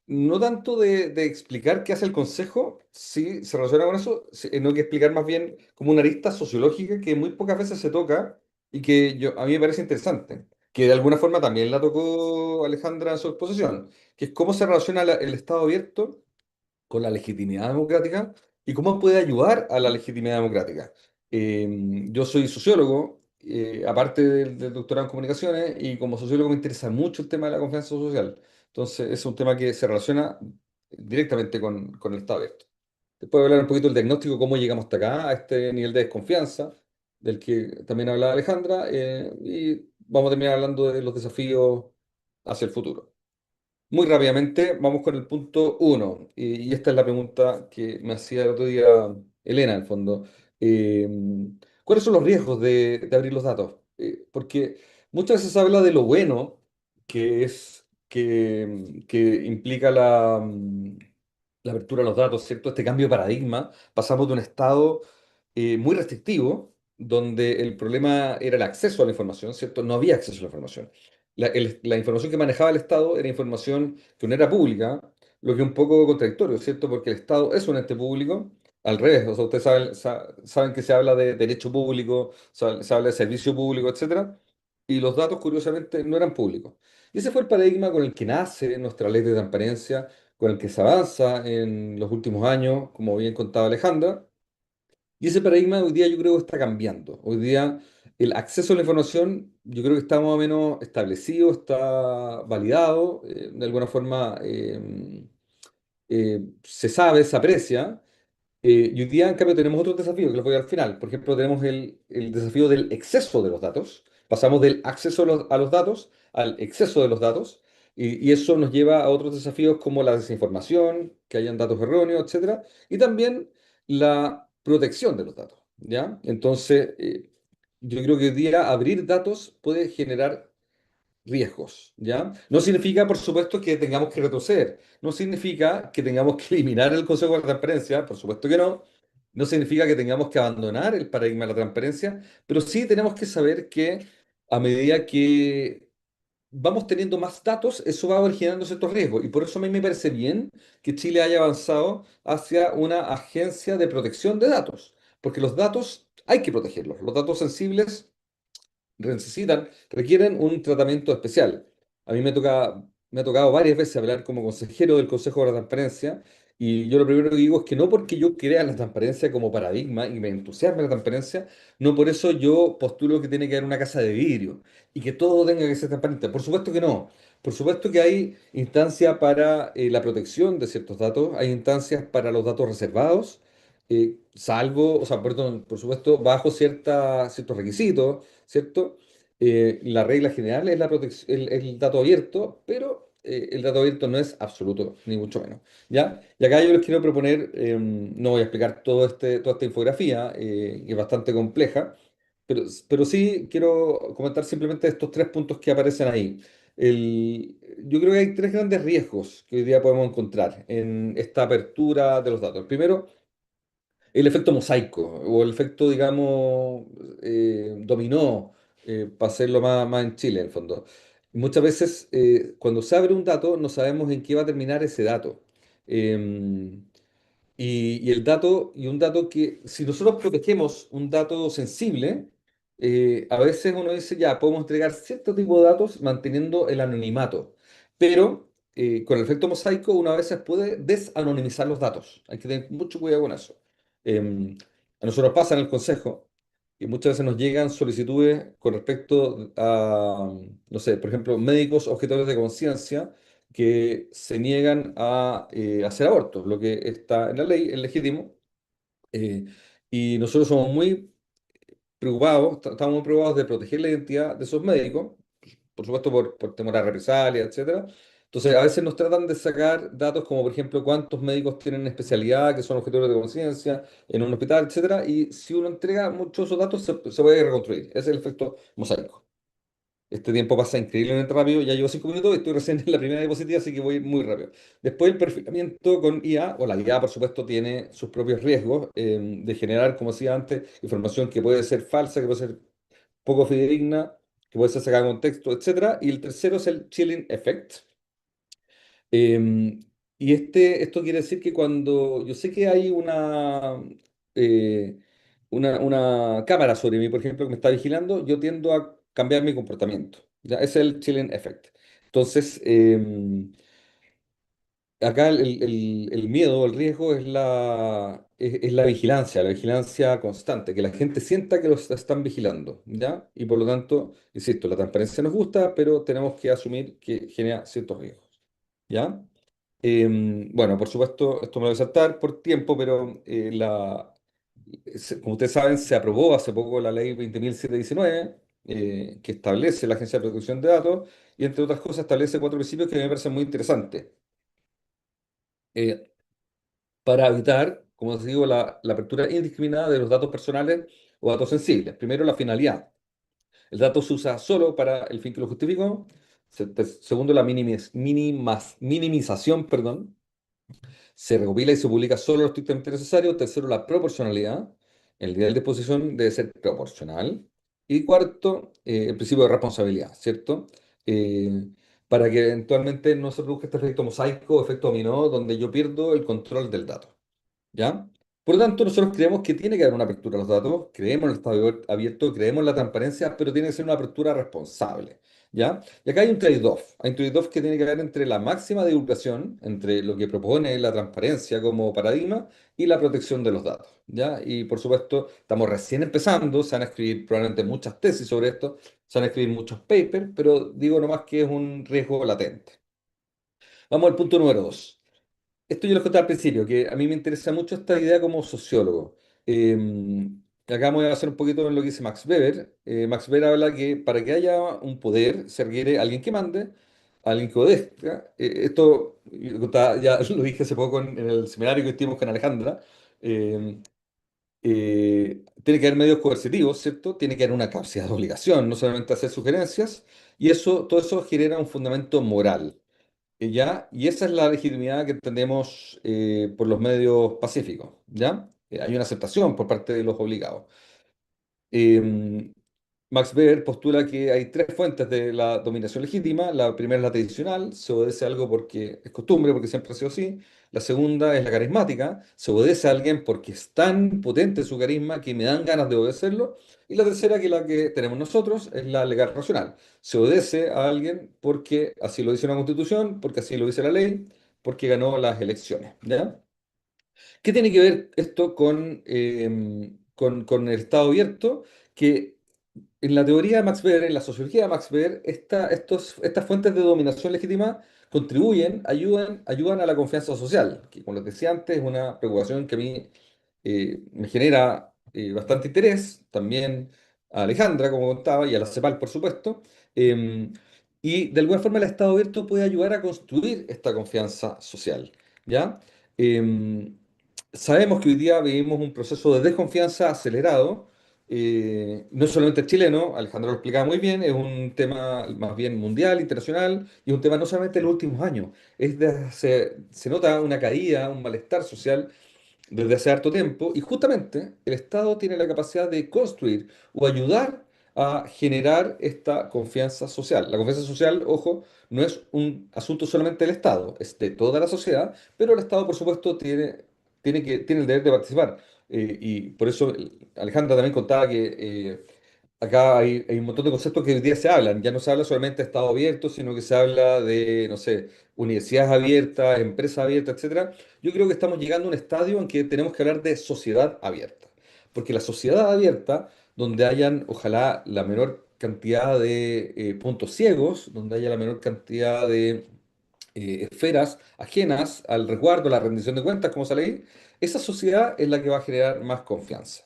no tanto de explicar qué hace el Consejo, sí se relaciona con eso, no que explicar más bien como una arista sociológica que muy pocas veces se toca y que a mí me parece interesante, que de alguna forma también la tocó Alejandra en su exposición, que es cómo se relaciona el Estado abierto con la legitimidad democrática y cómo puede ayudar a la legitimidad democrática. Yo soy sociólogo, aparte del doctorado en comunicaciones, y como sociólogo me interesa mucho el tema de la confianza social. Entonces, es un tema que se relaciona directamente con el Estado abierto. Después hablar un poquito del diagnóstico, cómo llegamos hasta acá, a este nivel de desconfianza, del que también hablaba Alejandra, y vamos a terminar hablando de los desafíos hacia el futuro. Muy rápidamente, vamos con el punto uno. Y esta es la pregunta que me hacía el otro día Elena, en el fondo. Eh, ¿Cuáles son los riesgos de abrir los datos? Porque muchas veces se habla de lo bueno que es que implica la apertura de los datos, ¿cierto? Este cambio de paradigma. Pasamos de un estado muy restrictivo, donde el problema era el acceso a la información, ¿cierto? No había acceso a la información. La información que manejaba el Estado era información que no era pública, lo que es un poco contradictorio, ¿cierto? Porque el Estado es un ente público, al revés, o sea, ustedes saben que se habla de derecho público, se habla de servicio público, etcétera, y los datos, curiosamente, no eran públicos. Y ese fue el paradigma con el que nace nuestra ley de transparencia, con el que se avanza en los últimos años, como bien contaba Alejandra, y ese paradigma hoy día yo creo que está cambiando. Hoy día el acceso a la información yo creo que está más o menos establecido, está validado, de alguna forma se sabe, se aprecia, y hoy día, en cambio, tenemos otros desafíos que los voy a dar al final. Por ejemplo, tenemos el desafío del exceso de los datos. Pasamos del acceso a los datos al exceso de los datos. Y eso nos lleva a otros desafíos como la desinformación, que hayan datos erróneos, etcétera. Y también la protección de los datos. ¿Ya? Entonces, yo creo que hoy día abrir datos puede generar riesgos, ¿ya? No significa, por supuesto, que tengamos que retroceder, no significa que tengamos que eliminar el Consejo de la Transparencia, por supuesto que no, no significa que tengamos que abandonar el paradigma de la transparencia, pero sí tenemos que saber que a medida que vamos teniendo más datos, eso va originando ciertos riesgos, y por eso a mí me parece bien que Chile haya avanzado hacia una agencia de protección de datos, porque los datos hay que protegerlos, los datos sensibles requieren un tratamiento especial. A mí me ha tocado varias veces hablar como consejero del Consejo de la Transparencia y yo lo primero que digo es que no porque yo crea en la transparencia como paradigma y me entusiasme la transparencia, no por eso yo postulo que tiene que haber una casa de vidrio y que todo tenga que ser transparente. Por supuesto que no. Por supuesto que hay instancias para la protección de ciertos datos, hay instancias para los datos reservados, salvo, o sea, perdón, por supuesto, bajo ciertos requisitos, ¿cierto? La regla general es el dato abierto, pero el dato abierto no es absoluto, ni mucho menos. ¿Ya? Y acá yo les quiero proponer, no voy a explicar toda esta infografía, que es bastante compleja, pero sí quiero comentar simplemente estos tres puntos que aparecen ahí. Yo creo que hay tres grandes riesgos que hoy día podemos encontrar en esta apertura de los datos. El primero, el efecto mosaico o el efecto, digamos, dominó, para hacerlo más en Chile, en el fondo. Muchas veces, cuando se abre un dato, no sabemos en qué va a terminar ese dato. Em, y el dato, y un dato que, si nosotros protegemos un dato sensible, a veces uno dice, ya, podemos entregar cierto tipo de datos manteniendo el anonimato, pero con el efecto mosaico uno a veces puede desanonimizar los datos. Hay que tener mucho cuidado con eso. A nosotros pasa en el consejo que muchas veces nos llegan solicitudes con respecto a, no sé, por ejemplo, médicos objetores de conciencia que se niegan a hacer abortos, lo que está en la ley, es legítimo, eh, y nosotros somos muy preocupados, estamos muy preocupados de proteger la identidad de esos médicos, por supuesto por temor a represalias, etcétera. Entonces, a veces nos tratan de sacar datos como, por ejemplo, cuántos médicos tienen especialidad, que son objetores de conciencia en un hospital, etcétera, y si uno entrega muchos de esos datos, se puede reconstruir. Ese es el efecto mosaico. Este tiempo pasa increíblemente rápido, ya llevo 5 minutos y estoy recién en la primera diapositiva, así que voy muy rápido. Después el perfilamiento con IA, o la IA por supuesto tiene sus propios riesgos de generar, como decía antes, información que puede ser falsa, que puede ser poco fidedigna, que puede ser sacada de contexto, etcétera. Y el tercero es el chilling effect. Y esto quiere decir que cuando yo sé que hay eh, una cámara sobre mí, por ejemplo, que me está vigilando, yo tiendo a cambiar mi comportamiento. ¿Ya? Ese es el chilling effect. Entonces, acá el miedo, el riesgo es la vigilancia constante, que la gente sienta que los están vigilando, ¿ya? Y por lo tanto, insisto, la transparencia nos gusta, pero tenemos que asumir que genera ciertos riesgos, ¿ya? Bueno, por supuesto, esto me lo voy a saltar por tiempo, pero como ustedes saben, se aprobó hace poco la ley 20.719, que establece la Agencia de Protección de Datos y, entre otras cosas, establece cuatro principios que a mí me parecen muy interesantes. Eh, para evitar, como les digo, la apertura indiscriminada de los datos personales o datos sensibles. Primero, la finalidad. El dato se usa solo para el fin que lo justificó. Segundo, la minimización, perdón. Se recopila y se publica solo lo estrictamente necesario. Tercero, la proporcionalidad. El nivel de exposición debe ser proporcional. Y cuarto, el principio de responsabilidad, ¿cierto? Eh, para que eventualmente no se produzca este efecto mosaico, efecto dominó, donde yo pierdo el control del dato. ¿Ya? Por lo tanto, nosotros creemos que tiene que haber una apertura a los datos, creemos en el estado abierto, creemos en la transparencia, pero tiene que ser una apertura responsable. ¿Ya? Y acá hay un trade-off que tiene que ver entre la máxima divulgación, entre lo que propone la transparencia como paradigma y la protección de los datos. ¿Ya? Y por supuesto, estamos recién empezando, se van a escribir probablemente muchas tesis sobre esto, se van a escribir muchos papers, pero digo nomás que es un riesgo latente. Vamos al punto número dos. Esto yo lo conté al principio, que a mí me interesa mucho esta idea como sociólogo. Acá me voy a hacer un poquito en lo que dice Max Weber. Max Weber habla que para que haya un poder se requiere alguien que mande, alguien que obedezca. Esto yo ya lo dije hace poco en el seminario que estuvimos con Alejandra. Eh, Tiene que haber medios coercitivos, ¿cierto? Tiene que haber una capacidad de obligación, no solamente hacer sugerencias, y todo eso genera un fundamento moral. ¿Ya? Y esa es la legitimidad que entendemos por los medios pacíficos, ¿ya? Hay una aceptación por parte de los obligados. Eh, Max Weber postula que hay tres fuentes de la dominación legítima. La primera es la tradicional, se obedece a algo porque es costumbre, porque siempre ha sido así. La segunda es la carismática, se obedece a alguien porque es tan potente su carisma que me dan ganas de obedecerlo. Y la tercera, que es la que tenemos nosotros, es la legal racional. Se obedece a alguien porque así lo dice una constitución, porque así lo dice la ley, porque ganó las elecciones, ¿ya? ¿Qué tiene que ver esto con el Estado abierto? Que en la teoría de Max Weber, en la sociología de Max Weber, estas fuentes de dominación legítima contribuyen, ayudan a la confianza social, que como les decía antes, es una preocupación que a mí me genera bastante interés, también a Alejandra, como contaba, y a la CEPAL, por supuesto. eh, y de alguna forma el Estado abierto puede ayudar a construir esta confianza social, ¿ya? Sabemos que hoy día vivimos un proceso de desconfianza acelerado, no solamente chileno, Alejandro lo explicaba muy bien, es un tema más bien mundial, internacional, y un tema no solamente en los últimos años, se nota una caída, un malestar social desde hace harto tiempo, y justamente el Estado tiene la capacidad de construir o ayudar a generar esta confianza social. La confianza social, ojo, no es un asunto solamente del Estado, es de toda la sociedad, pero el Estado, por supuesto, tiene el deber de participar. Y por eso Alejandra también contaba que acá hay un montón de conceptos que hoy día se hablan. Ya no se habla solamente de Estado abierto, sino que se habla de, no sé, universidades abiertas, empresas abiertas, etcétera. Yo creo que estamos llegando a un estadio en que tenemos que hablar de sociedad abierta. Porque la sociedad abierta, donde hayan, ojalá, la menor cantidad de puntos ciegos, donde haya la menor cantidad de esferas ajenas al resguardo, a la rendición de cuentas, como sale ahí, esa sociedad es la que va a generar más confianza.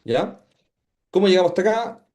¿Ya? ¿Cómo llegamos hasta acá?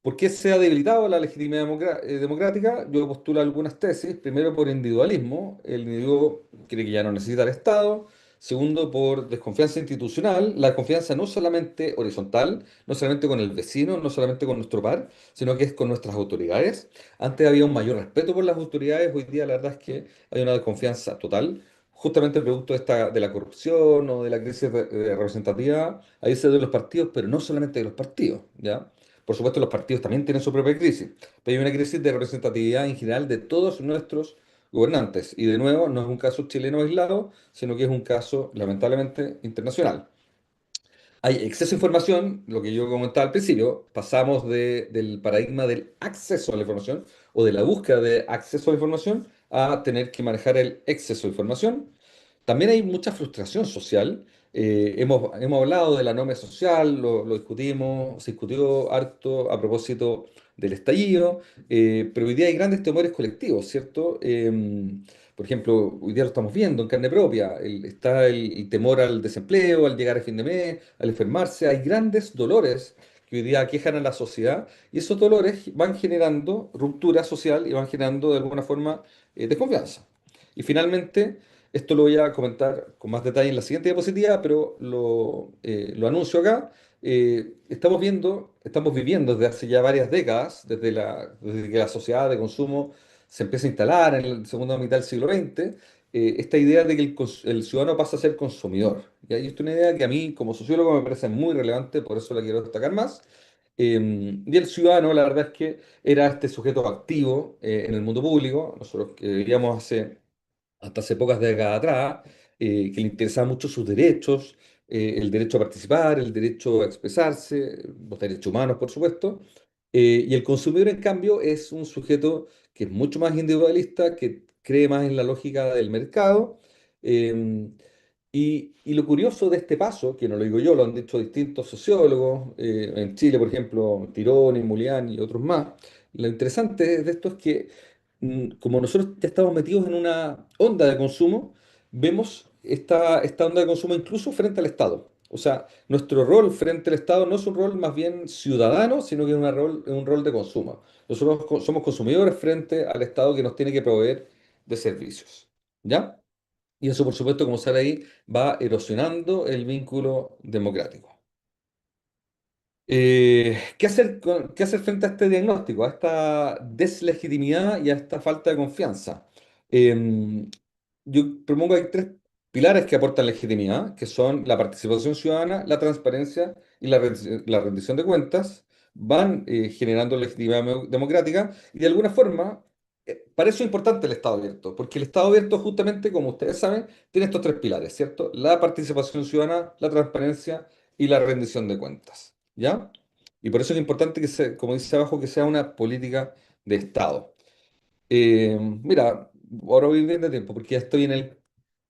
¿Por qué se ha debilitado la legitimidad democrática? Yo postulo algunas tesis. Primero, por individualismo. El individuo cree que ya no necesita el Estado. Segundo, por desconfianza institucional. La confianza no solamente horizontal, no solamente con el vecino, no solamente con nuestro par, sino que es con nuestras autoridades. Antes había un mayor respeto por las autoridades. Hoy día la verdad es que hay una desconfianza total, justamente producto de la corrupción o de la crisis representativa a irse de los partidos, pero no solamente de los partidos, ¿ya? Por supuesto, los partidos también tienen su propia crisis, pero hay una crisis de representatividad en general de todos nuestros gobernantes. Y de nuevo, no es un caso chileno aislado, sino que es un caso lamentablemente internacional. Hay exceso de información, lo que yo comentaba al principio, pasamos del paradigma del acceso a la información o de la búsqueda de acceso a la información a tener que manejar el exceso de información. También hay mucha frustración social. Hemos hablado de la norma social, lo discutimos, se discutió harto a propósito del estallido, pero hoy día hay grandes temores colectivos, ¿cierto? Por ejemplo, hoy día lo estamos viendo en carne propia. Está el temor al desempleo, al llegar a fin de mes, al enfermarse. Hay grandes dolores que hoy día aquejan a la sociedad y esos dolores van generando ruptura social y van generando de alguna forma desconfianza. Y finalmente, esto lo voy a comentar con más detalle en la siguiente diapositiva, pero lo anuncio acá. Estamos viviendo desde hace ya varias décadas, desde que la sociedad de consumo se empieza a instalar en la segunda mitad del siglo XX, esta idea de que el ciudadano pasa a ser consumidor. ¿Ya? Y esto es una idea que a mí, como sociólogo, me parece muy relevante, por eso la quiero destacar más. Y el ciudadano, la verdad es que era este sujeto activo en el mundo público. Nosotros que vivíamos hasta hace pocas décadas atrás, que le interesaban mucho sus derechos, el derecho a participar, el derecho a expresarse, los derechos humanos, por supuesto. Y el consumidor, en cambio, es un sujeto que es mucho más individualista, que cree más en la lógica del mercado. eh, y lo curioso de este paso, que no lo digo yo, lo han dicho distintos sociólogos, en Chile, por ejemplo, Tironi, Mulián y otros más, lo interesante de esto es que como nosotros ya estamos metidos en una onda de consumo, vemos esta onda de consumo incluso frente al Estado. O sea, nuestro rol frente al Estado no es un rol más bien ciudadano, sino que es un rol de consumo. Nosotros somos consumidores frente al Estado que nos tiene que proveer de servicios. ¿Ya? Y eso, por supuesto, como sale ahí, va erosionando el vínculo democrático. ¿Qué hacer frente a este diagnóstico, a esta deslegitimidad y a esta falta de confianza? Eh, yo propongo que hay tres pilares que aportan legitimidad, que son la participación ciudadana, la transparencia y la rendición de cuentas. Van generando legitimidad democrática y de alguna forma, para eso es importante el Estado abierto, porque el Estado abierto justamente, como ustedes saben, tiene estos tres pilares, ¿cierto? La participación ciudadana, la transparencia y la rendición de cuentas. ¿Ya? Y por eso es importante que sea, como dice abajo, que sea una política de Estado. Mira, ahora voy bien de tiempo porque ya estoy en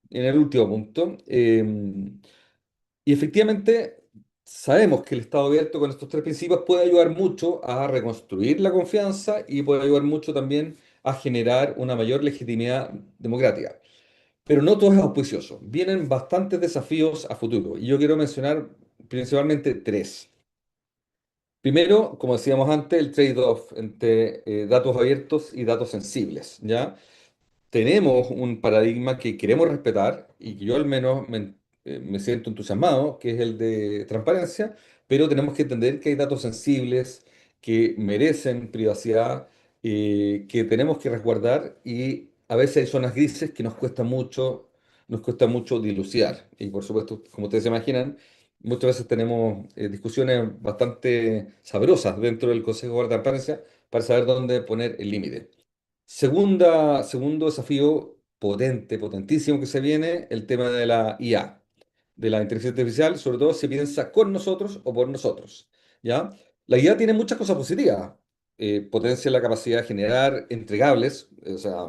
el último punto. Y efectivamente sabemos que el Estado abierto con estos tres principios puede ayudar mucho a reconstruir la confianza y puede ayudar mucho también a generar una mayor legitimidad democrática. Pero no todo es auspicioso. Vienen bastantes desafíos a futuro y yo quiero mencionar principalmente tres. Primero, como decíamos antes, el trade-off entre datos abiertos y datos sensibles, ¿ya? Tenemos un paradigma que queremos respetar y que yo al menos me siento entusiasmado, que es el de transparencia, pero tenemos que entender que hay datos sensibles que merecen privacidad, que tenemos que resguardar y a veces hay zonas grises que nos cuesta mucho dilucidar. Y por supuesto, como ustedes se imaginan, muchas veces tenemos discusiones bastante sabrosas dentro del Consejo de Transparencia para saber dónde poner el límite. Segundo desafío potente, potentísimo que se viene, el tema de la IA, de la inteligencia artificial, sobre todo si piensa con nosotros o por nosotros, ¿ya? La IA tiene muchas cosas positivas. Potencia la capacidad de generar entregables, o sea,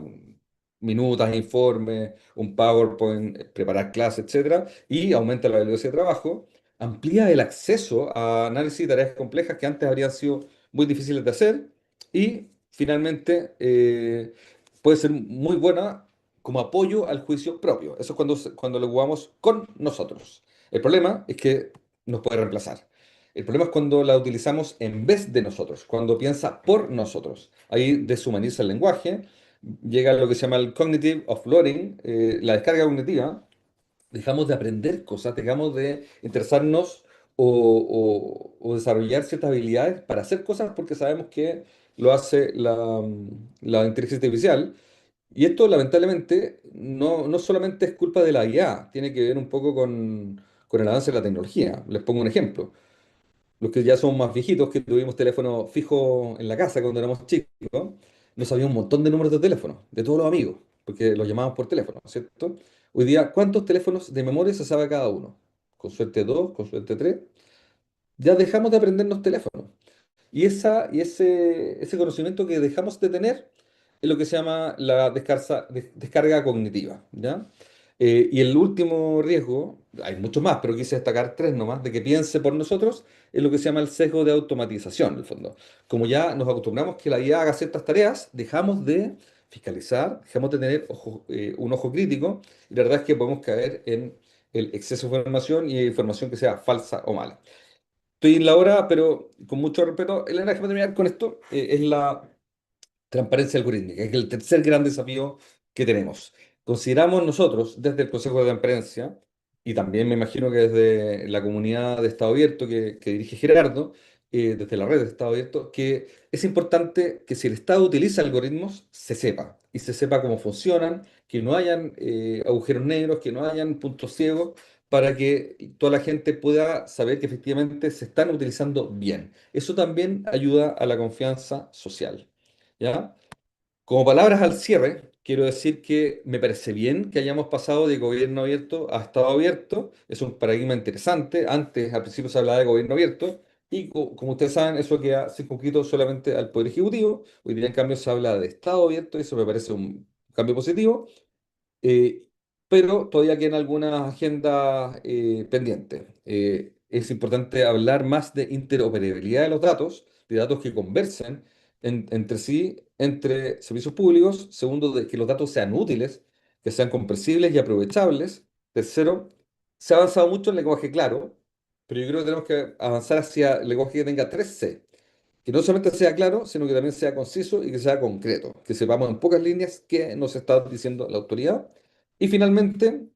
minutas, informes, un PowerPoint, preparar clases, etcétera, y aumenta la velocidad de trabajo. Amplía el acceso a análisis de tareas complejas que antes habrían sido muy difíciles de hacer. Y finalmente, puede ser muy buena como apoyo al juicio propio. Eso es cuando lo jugamos con nosotros. El problema es que nos puede reemplazar. El problema es cuando la utilizamos en vez de nosotros, cuando piensa por nosotros. Ahí deshumaniza el lenguaje, llega lo que se llama el cognitive offloading, la descarga cognitiva, dejamos de aprender cosas, dejamos de interesarnos o desarrollar ciertas habilidades para hacer cosas porque sabemos que lo hace la inteligencia artificial. Y esto lamentablemente no solamente es culpa de la IA, tiene que ver un poco con el avance de la tecnología. Les pongo un ejemplo. Los que ya son más viejitos, que tuvimos teléfono fijo en la casa cuando éramos chicos, no sabíamos un montón de números de teléfono, de todos los amigos, porque los llamábamos por teléfono, ¿cierto? Hoy día, ¿cuántos teléfonos de memoria se sabe cada uno? Con suerte dos, con suerte tres. Ya dejamos de aprendernos teléfonos. Ese conocimiento que dejamos de tener es lo que se llama la descarga cognitiva, ¿ya? Y el último riesgo, hay muchos más, pero quise destacar tres nomás, de que piense por nosotros, es lo que se llama el sesgo de automatización, en el fondo. Como ya nos acostumbramos que la IA haga ciertas tareas, dejamos de fiscalizar, dejamos de tener un ojo crítico, y la verdad es que podemos caer en el exceso de información y información que sea falsa o mala. Estoy en la hora, pero con mucho respeto. Elena, déjame terminar con esto. Es la transparencia algorítmica, que es el tercer gran desafío que tenemos. Consideramos nosotros, desde el Consejo de Transparencia, y también me imagino que desde la comunidad de Estado Abierto que dirige Gerardo, desde la red de Estado Abierto, que es importante que si el Estado utiliza algoritmos, se sepa, y se sepa cómo funcionan, que no hayan agujeros negros, que no hayan puntos ciegos, para que toda la gente pueda saber que efectivamente se están utilizando bien. Eso también ayuda a la confianza social. ¿Ya? Como palabras al cierre, quiero decir que me parece bien que hayamos pasado de gobierno abierto a Estado abierto. Es un paradigma interesante. Antes, al principio se hablaba de gobierno abierto y como ustedes saben, eso queda circunscrito solamente al Poder Ejecutivo. Hoy día, en cambio, se habla de Estado abierto y eso me parece un cambio positivo. Eh, pero todavía quedan algunas agendas pendientes. Es importante hablar más de interoperabilidad de datos que conversen entre sí, entre servicios públicos. Segundo, de que los datos sean útiles, que sean comprensibles y aprovechables. Tercero, se ha avanzado mucho en lenguaje claro, pero yo creo que tenemos que avanzar hacia el lenguaje que tenga 3C, que no solamente sea claro, sino que también sea conciso y que sea concreto, que sepamos en pocas líneas qué nos está diciendo la autoridad. Y finalmente,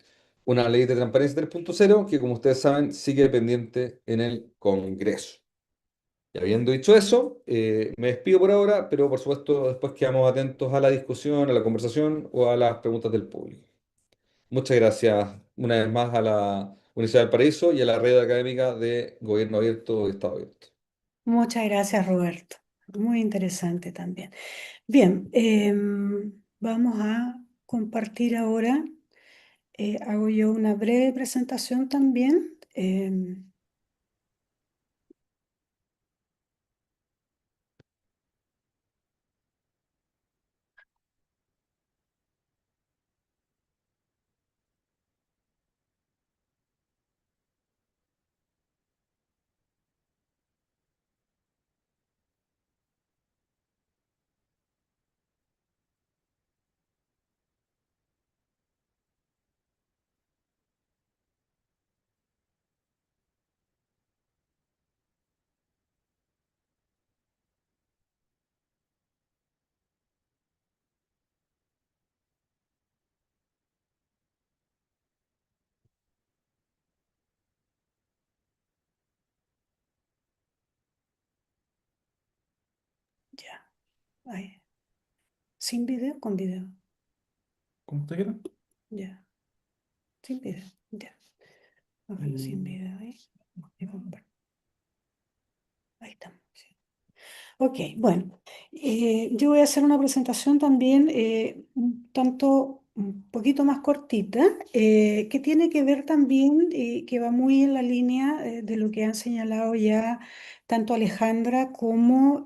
una ley de transparencia 3.0 que, como ustedes saben, sigue pendiente en el Congreso. Y habiendo dicho eso, me despido por ahora, pero por supuesto después quedamos atentos a la discusión, a la conversación o a las preguntas del público. Muchas gracias una vez más a la Universidad del Paraíso y a la red académica de Gobierno Abierto y Estado Abierto. Muchas gracias, Roberto. Muy interesante también. Bien, vamos a compartir ahora. Hago yo una breve presentación también. Ahí. ¿Sin video? Con video. ¿Cómo te quieras? Ya. Sin video. Ya. Ojalá sin video ahí. Y comparto. Ahí estamos. Sí. Ok, bueno. Yo voy a hacer una presentación también un tanto, un poquito más cortita, que tiene que ver también, que va muy en la línea de lo que han señalado ya tanto Alejandra como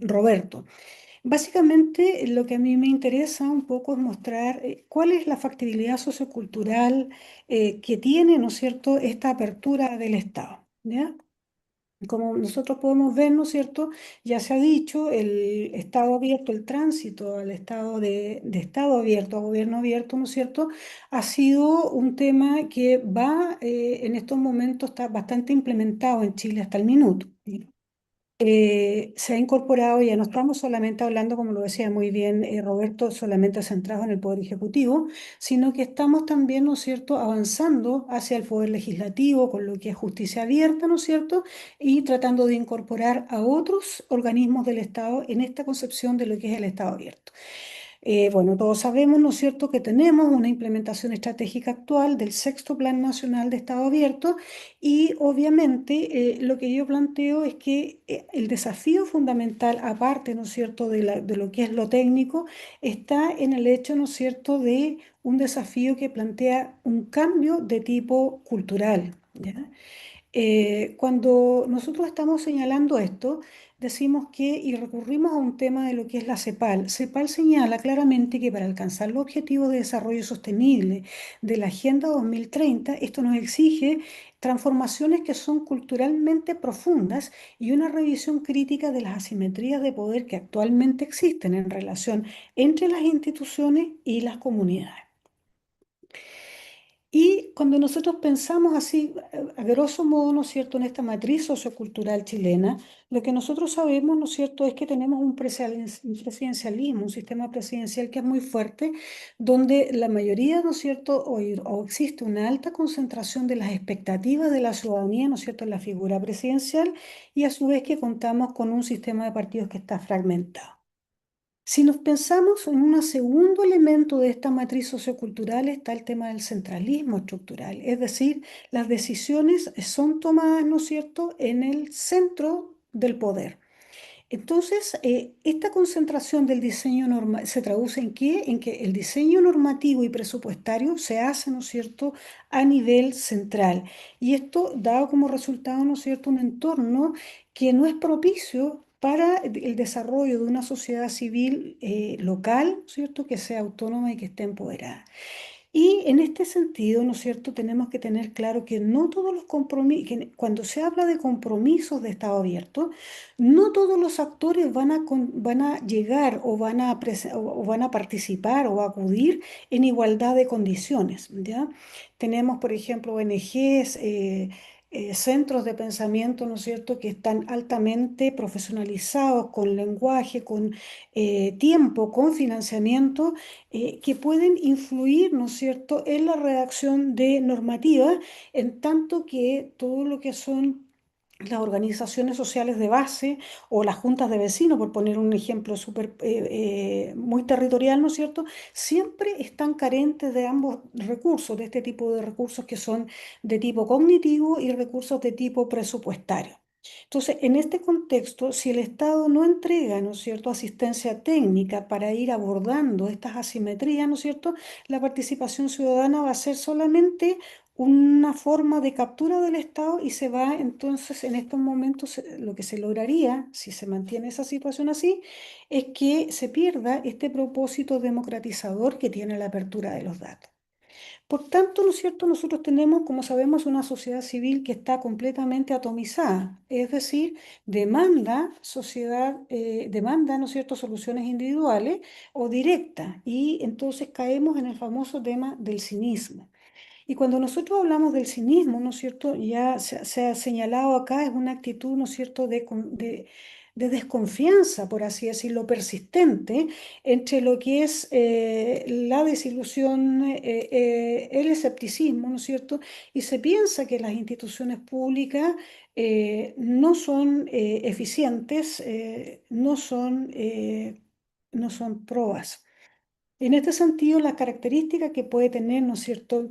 Roberto. Básicamente, lo que a mí me interesa un poco es mostrar cuál es la factibilidad sociocultural que tiene, ¿no es cierto?, esta apertura del Estado, ¿ya? Como nosotros podemos ver, ¿no es cierto?, ya se ha dicho, el Estado abierto, el tránsito al estado de Estado abierto a gobierno abierto, ¿no es cierto?, ha sido un tema que va, en estos momentos, está bastante implementado en Chile hasta el minuto. Se ha incorporado, ya no estamos solamente hablando, como lo decía muy bien Roberto, solamente centrados en el Poder Ejecutivo, sino que estamos también, ¿no es cierto?, avanzando hacia el Poder Legislativo con lo que es justicia abierta, ¿no es cierto?, y tratando de incorporar a otros organismos del Estado en esta concepción de lo que es el Estado abierto. Bueno, todos sabemos, ¿no es cierto?, que tenemos una implementación estratégica actual del sexto Plan Nacional de Estado Abierto y obviamente lo que yo planteo es que el desafío fundamental, aparte, ¿no es cierto?, de lo que es lo técnico, está en el hecho, ¿no es cierto?, de un desafío que plantea un cambio de tipo cultural, ¿ya? Cuando nosotros estamos señalando esto, decimos que y recurrimos a un tema de lo que es la CEPAL. CEPAL señala claramente que para alcanzar los objetivos de desarrollo sostenible de la Agenda 2030, esto nos exige transformaciones que son culturalmente profundas y una revisión crítica de las asimetrías de poder que actualmente existen en relación entre las instituciones y las comunidades. Y cuando nosotros pensamos así, a grosso modo, ¿no es cierto?, en esta matriz sociocultural chilena, lo que nosotros sabemos, ¿no es cierto?, es que tenemos un presidencialismo, un sistema presidencial que es muy fuerte, donde la mayoría, ¿no es cierto?, o existe una alta concentración de las expectativas de la ciudadanía, ¿no es cierto?, en la figura presidencial, y a su vez que contamos con un sistema de partidos que está fragmentado. Si nos pensamos en un segundo elemento de esta matriz sociocultural está el tema del centralismo estructural, es decir, las decisiones son tomadas, ¿no es cierto?, en el centro del poder. Entonces, esta concentración del diseño normal se traduce en qué? En que el diseño normativo y presupuestario se hace, ¿no es cierto?, a nivel central. Y esto da como resultado, ¿no es cierto?, un entorno que no es propicio para el desarrollo de una sociedad civil local, ¿no es cierto?, que sea autónoma y que esté empoderada. Y en este sentido, ¿no es cierto?, tenemos que tener claro que no todos los compromisos, cuando se habla de compromisos de Estado abierto, no todos los actores van a llegar o van a participar o acudir en igualdad de condiciones, ¿ya? Tenemos, por ejemplo, ONGs, centros de pensamiento, ¿no es cierto?, que están altamente profesionalizados, con lenguaje, con tiempo, con financiamiento que pueden influir, ¿no es cierto?, en la redacción de normativas, en tanto que todo lo que son las organizaciones sociales de base o las juntas de vecinos, por poner un ejemplo muy territorial, ¿no es cierto?, siempre están carentes de ambos recursos, de este tipo de recursos que son de tipo cognitivo y recursos de tipo presupuestario. Entonces, en este contexto, si el Estado no entrega, ¿no es cierto?, asistencia técnica para ir abordando estas asimetrías, ¿no es cierto?, la participación ciudadana va a ser solamente una forma de captura del Estado y se va entonces en estos momentos lo que se lograría, si se mantiene esa situación así, es que se pierda este propósito democratizador que tiene la apertura de los datos. Por tanto, ¿no es cierto? Nosotros tenemos, como sabemos, una sociedad civil que está completamente atomizada, es decir, demanda, ¿no es cierto?, soluciones individuales o directas, y entonces caemos en el famoso tema del cinismo. Y cuando nosotros hablamos del cinismo, ¿no es cierto? Ya se ha señalado acá, es una actitud, ¿no es cierto?, de desconfianza, por así decirlo, persistente entre lo que es la desilusión, el escepticismo, ¿no es cierto? Y se piensa que las instituciones públicas no son eficientes, no son probas. En este sentido, la característica que puede tener, ¿no es cierto?,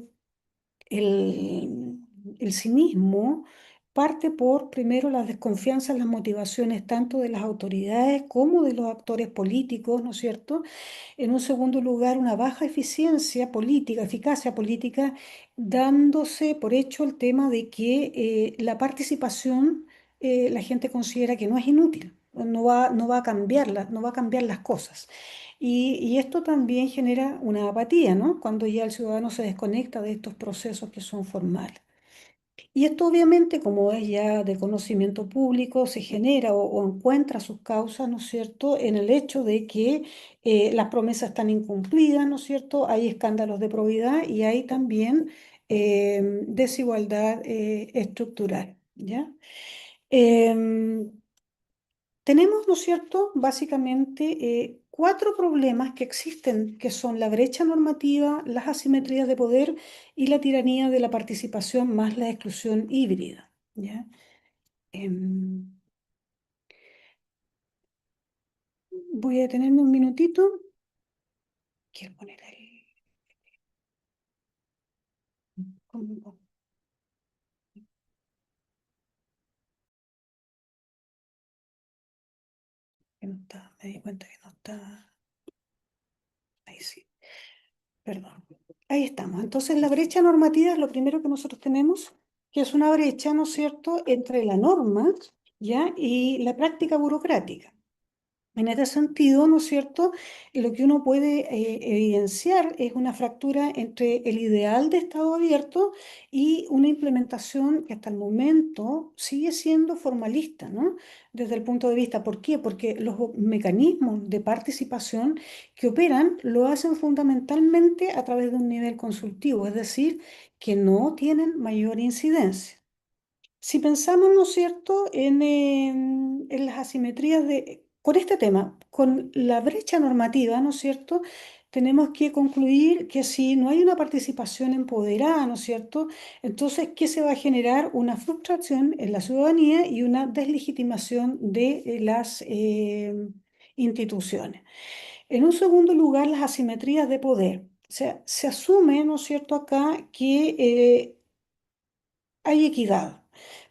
el, el cinismo parte por, primero, la desconfianza en las motivaciones tanto de las autoridades como de los actores políticos, ¿no es cierto? En un segundo lugar, una baja eficiencia política, eficacia política, dándose por hecho el tema de que la participación, la gente considera que no es inútil, no va a cambiarla, no va a cambiar las cosas. Y esto también genera una apatía, ¿no? Cuando ya el ciudadano se desconecta de estos procesos que son formales. Y esto obviamente, como es ya de conocimiento público, se genera o encuentra sus causas, ¿no es cierto?, en el hecho de que las promesas están incumplidas, ¿no es cierto?, hay escándalos de probidad y hay también desigualdad estructural, ¿ya? Em, Tenemos, ¿no es cierto?, básicamente cuatro problemas que existen, que son la brecha normativa, las asimetrías de poder y la tiranía de la participación más la exclusión híbrida, ¿ya? Em, Voy a detenerme un minutito. Quiero poner ahí. ¿Cómo? Que no está, me di cuenta que no está. Ahí sí, perdón. Ahí estamos. Entonces, la brecha normativa es lo primero que nosotros tenemos, que es una brecha, ¿no es cierto?, entre la norma, ¿ya?, y la práctica burocrática. En este sentido, ¿no es cierto?, lo que uno puede evidenciar es una fractura entre el ideal de Estado abierto y una implementación que hasta el momento sigue siendo formalista, ¿no? Desde el punto de vista, ¿por qué? Porque los mecanismos de participación que operan lo hacen fundamentalmente a través de un nivel consultivo, es decir, que no tienen mayor incidencia. Si pensamos, ¿no es cierto?, en las asimetrías con este tema, con la brecha normativa, ¿no es cierto?, tenemos que concluir que si no hay una participación empoderada, ¿no es cierto?, entonces, ¿qué se va a generar? Una frustración en la ciudadanía y una deslegitimación de las instituciones. En un segundo lugar, las asimetrías de poder. O sea, se asume, ¿no es cierto?, acá que hay equidad,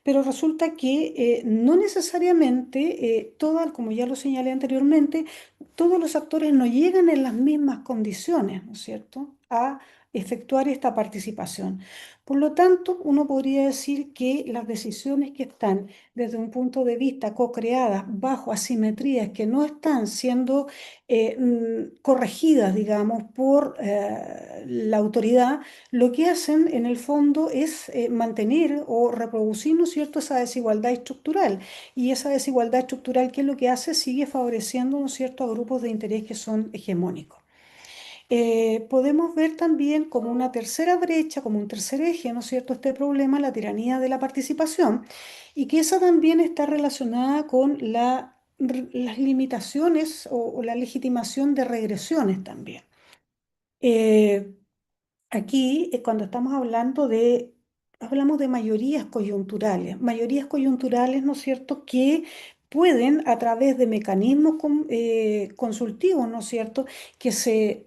pero resulta que no necesariamente, como ya lo señalé anteriormente, todos los actores no llegan en las mismas condiciones, ¿no es cierto?, a efectuar esta participación. Por lo tanto, uno podría decir que las decisiones que están desde un punto de vista co-creadas bajo asimetrías que no están siendo corregidas, digamos, por la autoridad, lo que hacen en el fondo es mantener o reproducir, ¿no es cierto?, esa desigualdad estructural. Y esa desigualdad estructural, ¿qué es lo que hace? Sigue favoreciendo, ¿no es cierto?, a grupos de interés que son hegemónicos. Podemos ver también como una tercera brecha, como un tercer eje, ¿no es cierto?, este problema, la tiranía de la participación, y que esa también está relacionada con las limitaciones o la legitimación de regresiones también. Eh, Aquí, cuando estamos hablamos de mayorías coyunturales, ¿no es cierto?, que pueden, a través de mecanismos consultivos, ¿no es cierto?, que se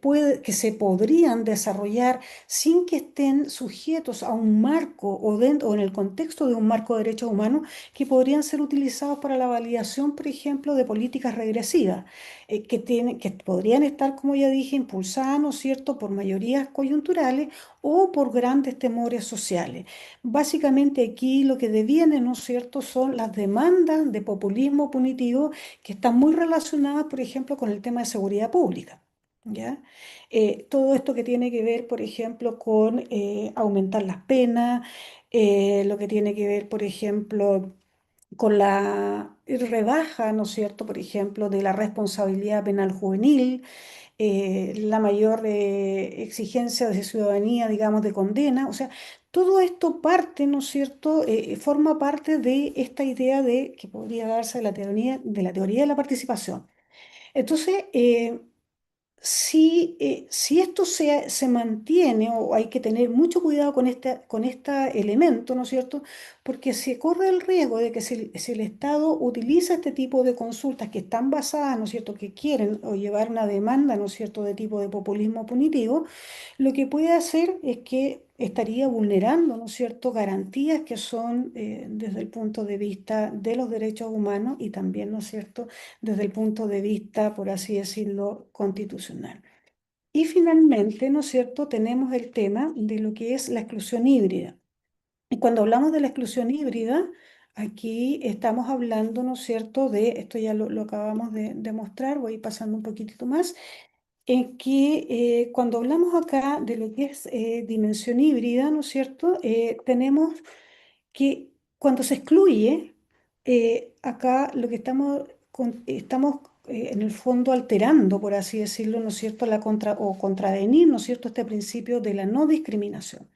podrían desarrollar sin que estén sujetos a un marco o en el contexto de un marco de derechos humanos, que podrían ser utilizados para la validación, por ejemplo, de políticas regresivas que podrían estar, como ya dije, impulsadas, ¿no es cierto?, por mayorías coyunturales o por grandes temores sociales. Básicamente aquí lo que deviene, ¿no es cierto?, son las demandas de populismo punitivo que están muy relacionadas, por ejemplo, con el tema de seguridad pública. ¿Ya? Todo esto que tiene que ver, por ejemplo, con aumentar las penas, lo que tiene que ver, por ejemplo, con la rebaja, ¿no es cierto?, por ejemplo, de la responsabilidad penal juvenil, la mayor exigencia de ciudadanía, digamos, de condena. O sea, todo esto parte, ¿no es cierto?, forma parte de esta idea que podría darse de la teoría de la participación. Entonces, si esto se mantiene, o hay que tener mucho cuidado con este elemento, ¿no es cierto? Porque se corre el riesgo de que si el Estado utiliza este tipo de consultas que están basadas, ¿no es cierto?, que quieren o llevar una demanda, ¿no es cierto?, de tipo de populismo punitivo, lo que puede hacer es que estaría vulnerando, ¿no es cierto?, garantías que son desde el punto de vista de los derechos humanos y también, ¿no es cierto?, desde el punto de vista, por así decirlo, constitucional. Y finalmente, ¿no es cierto?, tenemos el tema de lo que es la exclusión híbrida. Y cuando hablamos de la exclusión híbrida, aquí estamos hablando, ¿no es cierto?, esto ya lo acabamos de mostrar, voy pasando un poquitito más, en que cuando hablamos acá de lo que es dimensión híbrida, ¿no es cierto?, tenemos que cuando se excluye, acá lo que estamos en el fondo alterando, por así decirlo, ¿no es cierto?, o contravenir, ¿no es cierto?, este principio de la no discriminación.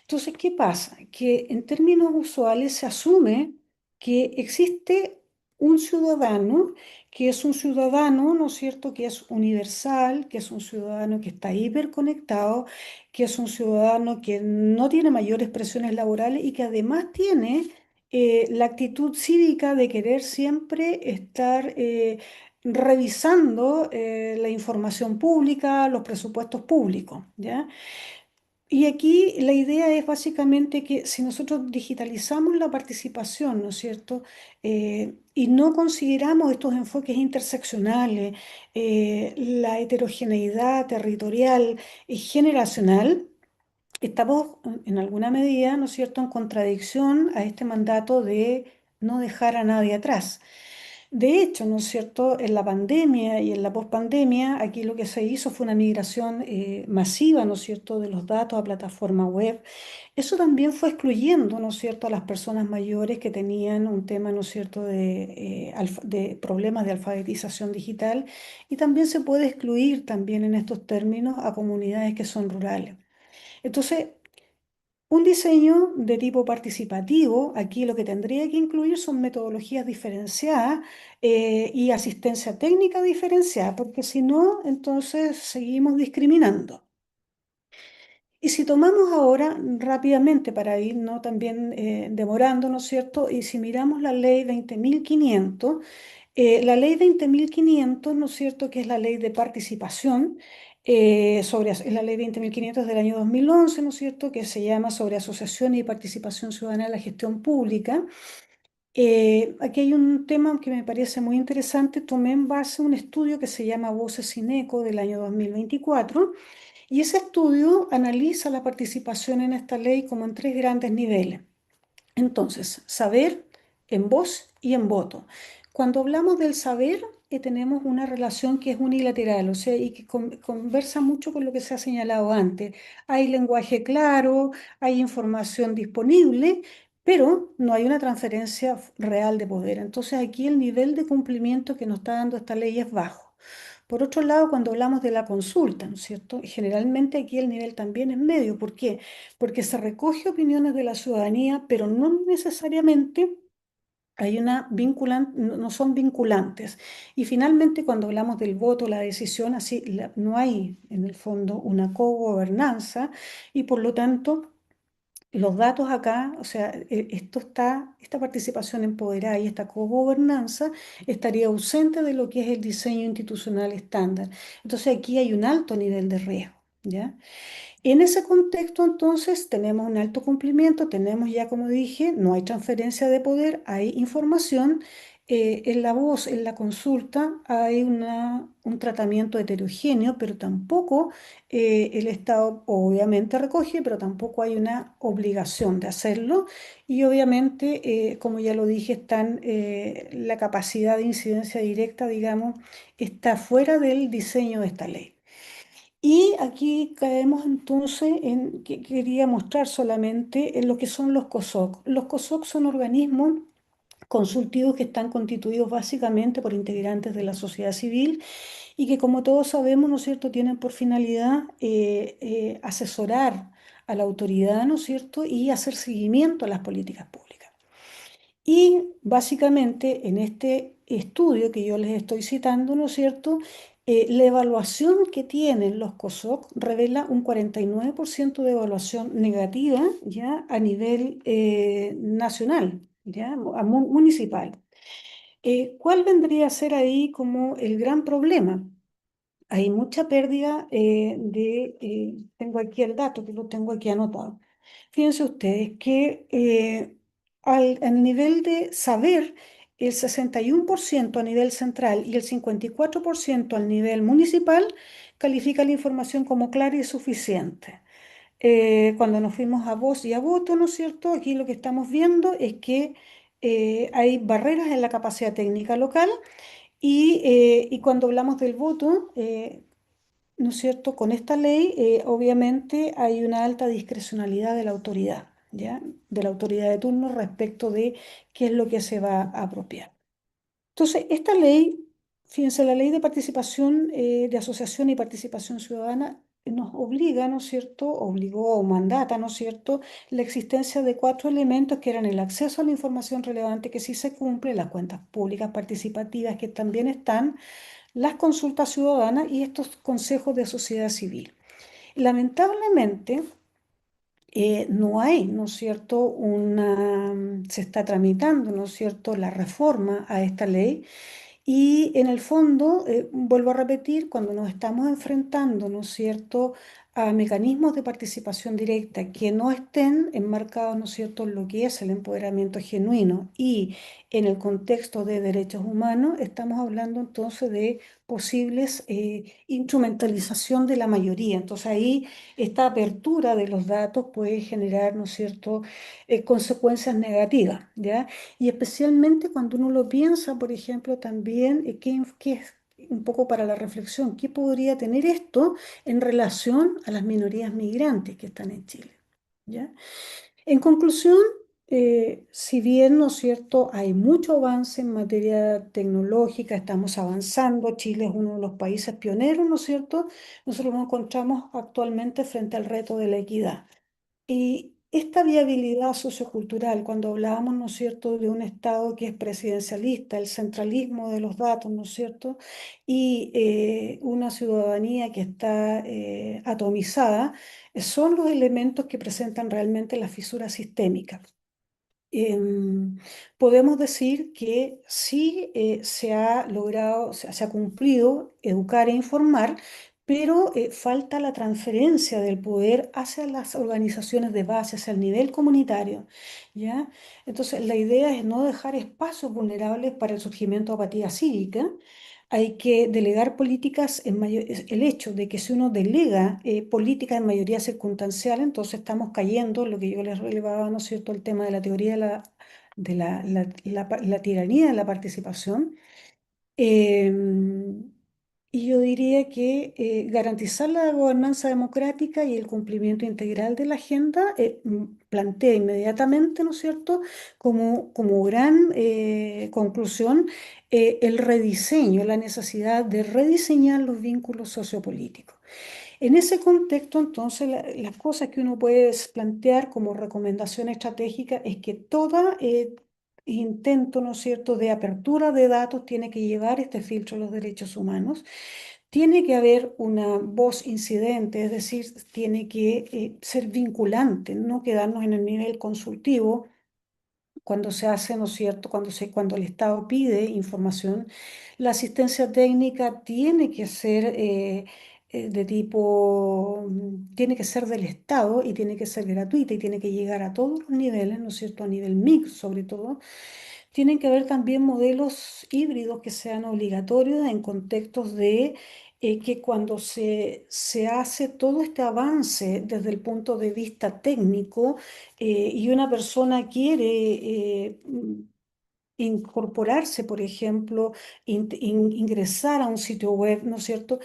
Entonces, ¿qué pasa? Que en términos usuales se asume que existe un ciudadano que es un ciudadano, ¿no es cierto?, que es universal, que es un ciudadano que está hiperconectado, que es un ciudadano que no tiene mayores presiones laborales y que además tiene la actitud cívica de querer siempre estar revisando la información pública, los presupuestos públicos, ¿ya? Y aquí la idea es básicamente que si nosotros digitalizamos la participación, ¿no es cierto? Y no consideramos estos enfoques interseccionales, la heterogeneidad territorial y generacional, estamos en alguna medida, ¿no es cierto?, en contradicción a este mandato de no dejar a nadie atrás. De hecho, ¿no es cierto?, en la pandemia y en la pospandemia, aquí lo que se hizo fue una migración masiva, ¿no es cierto?, de los datos a plataforma web. Eso también fue excluyendo, ¿no es cierto?, a las personas mayores que tenían un tema, ¿no es cierto?, de problemas de alfabetización digital, y también se puede excluir también en estos términos a comunidades que son rurales. Entonces, un diseño de tipo participativo, aquí lo que tendría que incluir son metodologías diferenciadas y asistencia técnica diferenciada, porque si no, entonces seguimos discriminando. Y si tomamos ahora rápidamente para ir no también demorando, ¿no es cierto? Y si miramos la ley 20.500, la ley 20.500, ¿no es cierto?, que es la ley de participación, es la ley 20.500 del año 2011, ¿no es cierto?, que se llama sobre asociación y participación ciudadana en la gestión pública. Aquí hay un tema que me parece muy interesante. Tomé en base un estudio que se llama Voces sin Eco del año 2024, y ese estudio analiza la participación en esta ley como en tres grandes niveles. Entonces, saber en voz y en voto. Cuando hablamos del saber, tenemos una relación que es unilateral, o sea, y que conversa mucho con lo que se ha señalado antes. Hay lenguaje claro, hay información disponible, pero no hay una transferencia real de poder. Entonces, aquí el nivel de cumplimiento que nos está dando esta ley es bajo. Por otro lado, cuando hablamos de la consulta, ¿no es cierto?, generalmente aquí el nivel también es medio. ¿Por qué? Porque se recoge opiniones de la ciudadanía, pero no necesariamente hay no son vinculantes. Y finalmente, cuando hablamos del voto, la decisión, así no hay en el fondo una cogobernanza, y por lo tanto los datos acá, o sea, esta participación empoderada y esta cogobernanza estaría ausente de lo que es el diseño institucional estándar. Entonces aquí hay un alto nivel de riesgo, ¿ya? En ese contexto, entonces, tenemos un alto cumplimiento, tenemos ya, como dije, no hay transferencia de poder, hay información. En la voz, en la consulta, hay un tratamiento heterogéneo, pero tampoco el Estado obviamente recoge, pero tampoco hay una obligación de hacerlo. Y obviamente, como ya lo dije, la capacidad de incidencia directa, digamos, está fuera del diseño de esta ley. Y aquí caemos entonces en que quería mostrar solamente en lo que son los COSOC. Los COSOC son organismos consultivos que están constituidos básicamente por integrantes de la sociedad civil y que, como todos sabemos, ¿no es cierto?, tienen por finalidad asesorar a la autoridad, ¿no es cierto?, y hacer seguimiento a las políticas públicas. Y básicamente en este estudio que yo les estoy citando, ¿no es cierto?, La evaluación que tienen los COSOC revela un 49% de evaluación negativa ya a nivel nacional, ya municipal. ¿Cuál vendría a ser ahí como el gran problema? Hay mucha pérdida tengo aquí el dato que lo tengo aquí anotado. Fíjense ustedes que al nivel de saber, el 61% a nivel central y el 54% al nivel municipal califica la información como clara y suficiente. Cuando nos fuimos a voz y a voto, ¿no es cierto? Aquí lo que estamos viendo es que hay barreras en la capacidad técnica local y cuando hablamos del voto, ¿no es cierto? Con esta ley, obviamente, hay una alta discrecionalidad de la autoridad, ¿ya? De la autoridad de turno respecto de qué es lo que se va a apropiar. Entonces, esta ley, fíjense, la ley de participación, de asociación y participación ciudadana nos obliga, ¿no es cierto? Obligó o mandata, ¿no es cierto? La existencia de cuatro elementos que eran el acceso a la información relevante que sí se cumple, las cuentas públicas participativas que también están, las consultas ciudadanas y estos consejos de sociedad civil. Lamentablemente, no hay, ¿no es cierto?, se está tramitando, ¿no es cierto?, la reforma a esta ley y en el fondo, vuelvo a repetir, cuando nos estamos enfrentando, ¿no es cierto?, a mecanismos de participación directa que no estén enmarcados, ¿no es cierto?, en lo que es el empoderamiento genuino y en el contexto de derechos humanos, estamos hablando entonces de posibles instrumentalización de la mayoría. Entonces ahí esta apertura de los datos puede generar, ¿no es cierto?, consecuencias negativas, ¿ya? Y especialmente cuando uno lo piensa, por ejemplo, también, ¿qué es un poco para la reflexión? ¿Qué podría tener esto en relación a las minorías migrantes que están en Chile? ¿Ya? En conclusión, si bien, ¿no es cierto?, hay mucho avance en materia tecnológica, estamos avanzando, Chile es uno de los países pioneros, ¿no es cierto?, nosotros nos encontramos actualmente frente al reto de la equidad. Y esta viabilidad sociocultural, cuando hablábamos, ¿no es cierto?, de un Estado que es presidencialista, el centralismo de los datos, ¿no es cierto?, y una ciudadanía que está atomizada, son los elementos que presentan realmente la fisura sistémica. Em, Podemos decir que sí se ha logrado, se ha cumplido educar e informar, pero falta la transferencia del poder hacia las organizaciones de base, hacia el nivel comunitario, ¿ya? Entonces, la idea es no dejar espacios vulnerables para el surgimiento de apatía cívica. Hay que delegar políticas el hecho de que si uno delega políticas en mayoría circunstancial, entonces estamos cayendo en lo que yo les relevaba, ¿no es cierto?, el tema de la teoría de la tiranía de la participación. Em, y yo diría que garantizar la gobernanza democrática y el cumplimiento integral de la agenda plantea inmediatamente, ¿no es cierto?, como gran conclusión el rediseño, la necesidad de rediseñar los vínculos sociopolíticos. En ese contexto, entonces, las cosas que uno puede plantear como recomendación estratégica es que todo intento, ¿no es cierto?, de apertura de datos tiene que llevar este filtro a los derechos humanos. Tiene que haber una voz incidente, es decir, tiene que ser vinculante, no quedarnos en el nivel consultivo cuando se hace, ¿no es cierto?, cuando el Estado pide información. La asistencia técnica tiene que ser tiene que ser del Estado y tiene que ser gratuita y tiene que llegar a todos los niveles, ¿no es cierto?, a nivel mix sobre todo. Tienen que haber también modelos híbridos que sean obligatorios en contextos de que cuando se hace todo este avance desde el punto de vista técnico y una persona quiere incorporarse, por ejemplo, ingresar a un sitio web, ¿no es cierto?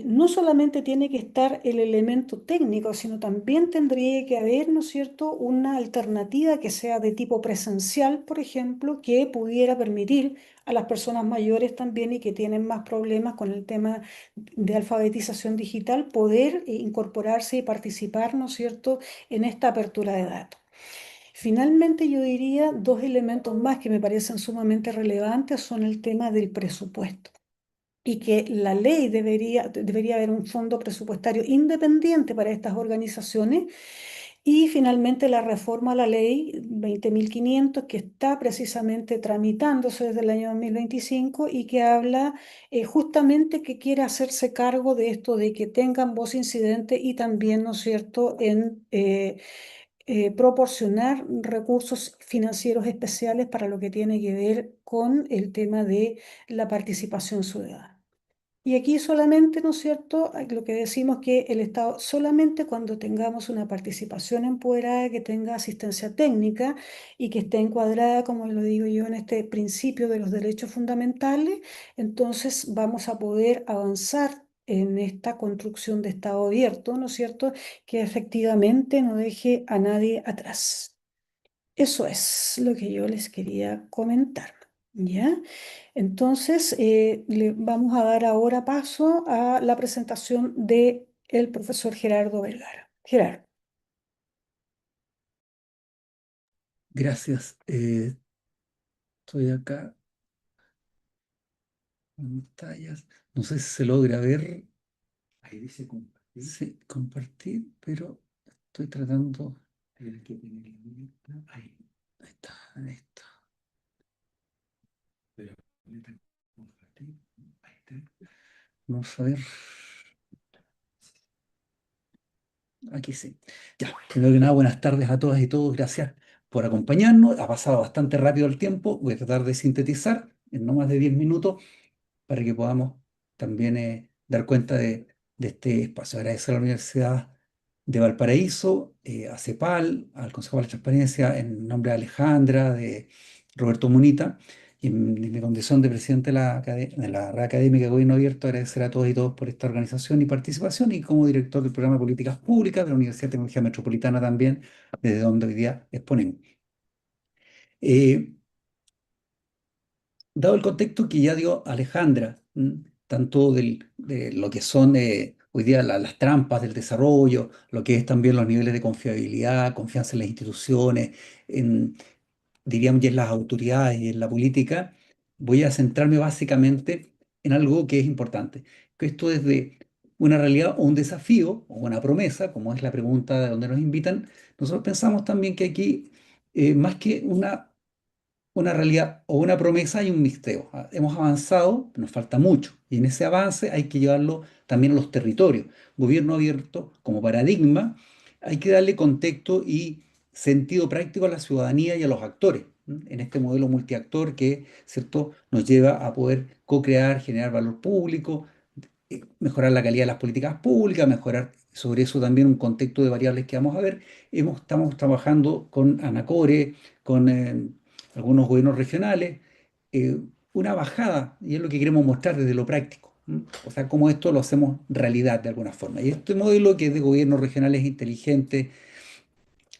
No solamente tiene que estar el elemento técnico, sino también tendría que haber, ¿no es cierto?, una alternativa que sea de tipo presencial, por ejemplo, que pudiera permitir a las personas mayores también y que tienen más problemas con el tema de alfabetización digital, poder incorporarse y participar, ¿no es cierto?, en esta apertura de datos. Finalmente, yo diría dos elementos más que me parecen sumamente relevantes son el tema del presupuesto. y que la ley debería haber un fondo presupuestario independiente para estas organizaciones. Y finalmente la reforma a la ley 20.500 que está precisamente tramitándose desde el año 2025 y que habla justamente que quiere hacerse cargo de esto, de que tengan voz incidente y también, ¿no es cierto?, en proporcionar recursos financieros especiales para lo que tiene que ver con el tema de la participación ciudadana. Y aquí solamente, ¿no es cierto?, lo que decimos que el Estado, solamente cuando tengamos una participación empoderada, que tenga asistencia técnica y que esté encuadrada, como lo digo yo, en este principio de los derechos fundamentales, entonces vamos a poder avanzar en esta construcción de Estado abierto, ¿no es cierto?, que efectivamente no deje a nadie atrás. Eso es lo que yo les quería comentar, ¿ya? Entonces, le vamos a dar ahora paso a la presentación de el profesor Gerardo Vergara. Gerardo. Gracias. Estoy acá en pantallas. No sé si se logra ver. Ahí dice compartir. Sí, compartir, pero estoy tratando. Tienes que tener la abierta. Ahí está, ahí está. Pero, compartir. Ahí está. Vamos a ver. Aquí sí. Ya, primero que nada, buenas tardes a todas y todos. Gracias por acompañarnos. Ha pasado bastante rápido el tiempo. Voy a tratar de sintetizar en no más de 10 minutos para que podamos también dar cuenta de este espacio. Agradecer a la Universidad de Valparaíso, a CEPAL, al Consejo de la Transparencia, en nombre de Alejandra, de Roberto Munita, y en mi condición de presidente de la Red Académica de Gobierno Abierto, agradecer a todos y todos por esta organización y participación, y como director del programa de Políticas Públicas de la Universidad de Tecnología Metropolitana también, desde donde hoy día exponemos. Eh, Dado el contexto que ya dio Alejandra, tanto de lo que son hoy día las trampas del desarrollo, lo que es también los niveles de confiabilidad, confianza en las instituciones, diríamos ya en las autoridades y en la política, voy a centrarme básicamente en algo que es importante, que esto es de una realidad o un desafío o una promesa, como es la pregunta de donde nos invitan. Nosotros pensamos también que aquí, más que una realidad o una promesa y un mixteo. Hemos avanzado, nos falta mucho, y en ese avance hay que llevarlo también a los territorios. Gobierno abierto como paradigma, hay que darle contexto y sentido práctico a la ciudadanía y a los actores, en este modelo multiactor que, ¿cierto?, nos lleva a poder co-crear, generar valor público, mejorar la calidad de las políticas públicas, mejorar sobre eso también un contexto de variables que vamos a ver. Estamos trabajando con Anacore, con algunos gobiernos regionales, eh, una bajada, y es lo que queremos mostrar desde lo práctico. O sea, cómo esto lo hacemos realidad de alguna forma. Y este modelo que es de gobiernos regionales inteligentes,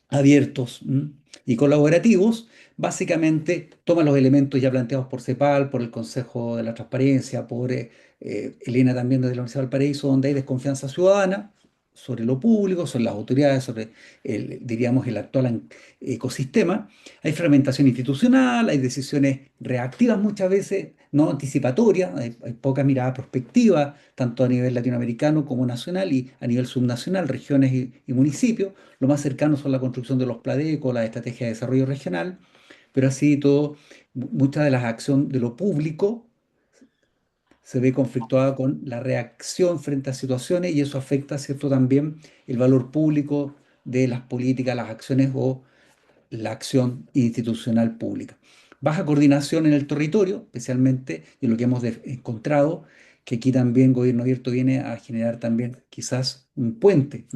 abiertos y colaborativos, básicamente toma los elementos ya planteados por CEPAL, por el Consejo de la Transparencia, por Elena también desde la Universidad de Valparaíso, donde hay desconfianza ciudadana sobre lo público, sobre las autoridades, sobre diríamos, el actual ecosistema. Hay fragmentación institucional, hay decisiones reactivas muchas veces, no anticipatorias, hay poca mirada prospectiva, tanto a nivel latinoamericano como nacional y a nivel subnacional, regiones y municipios. Lo más cercano son la construcción de los PLADECO, la estrategia de desarrollo regional, pero así todo, mucha de las acciones de lo público se ve conflictuada con la reacción frente a situaciones y eso afecta, ¿cierto?, también el valor público de las políticas, las acciones o la acción institucional pública. Baja coordinación en el territorio, especialmente, y lo que hemos encontrado, que aquí también Gobierno Abierto viene a generar también quizás un puente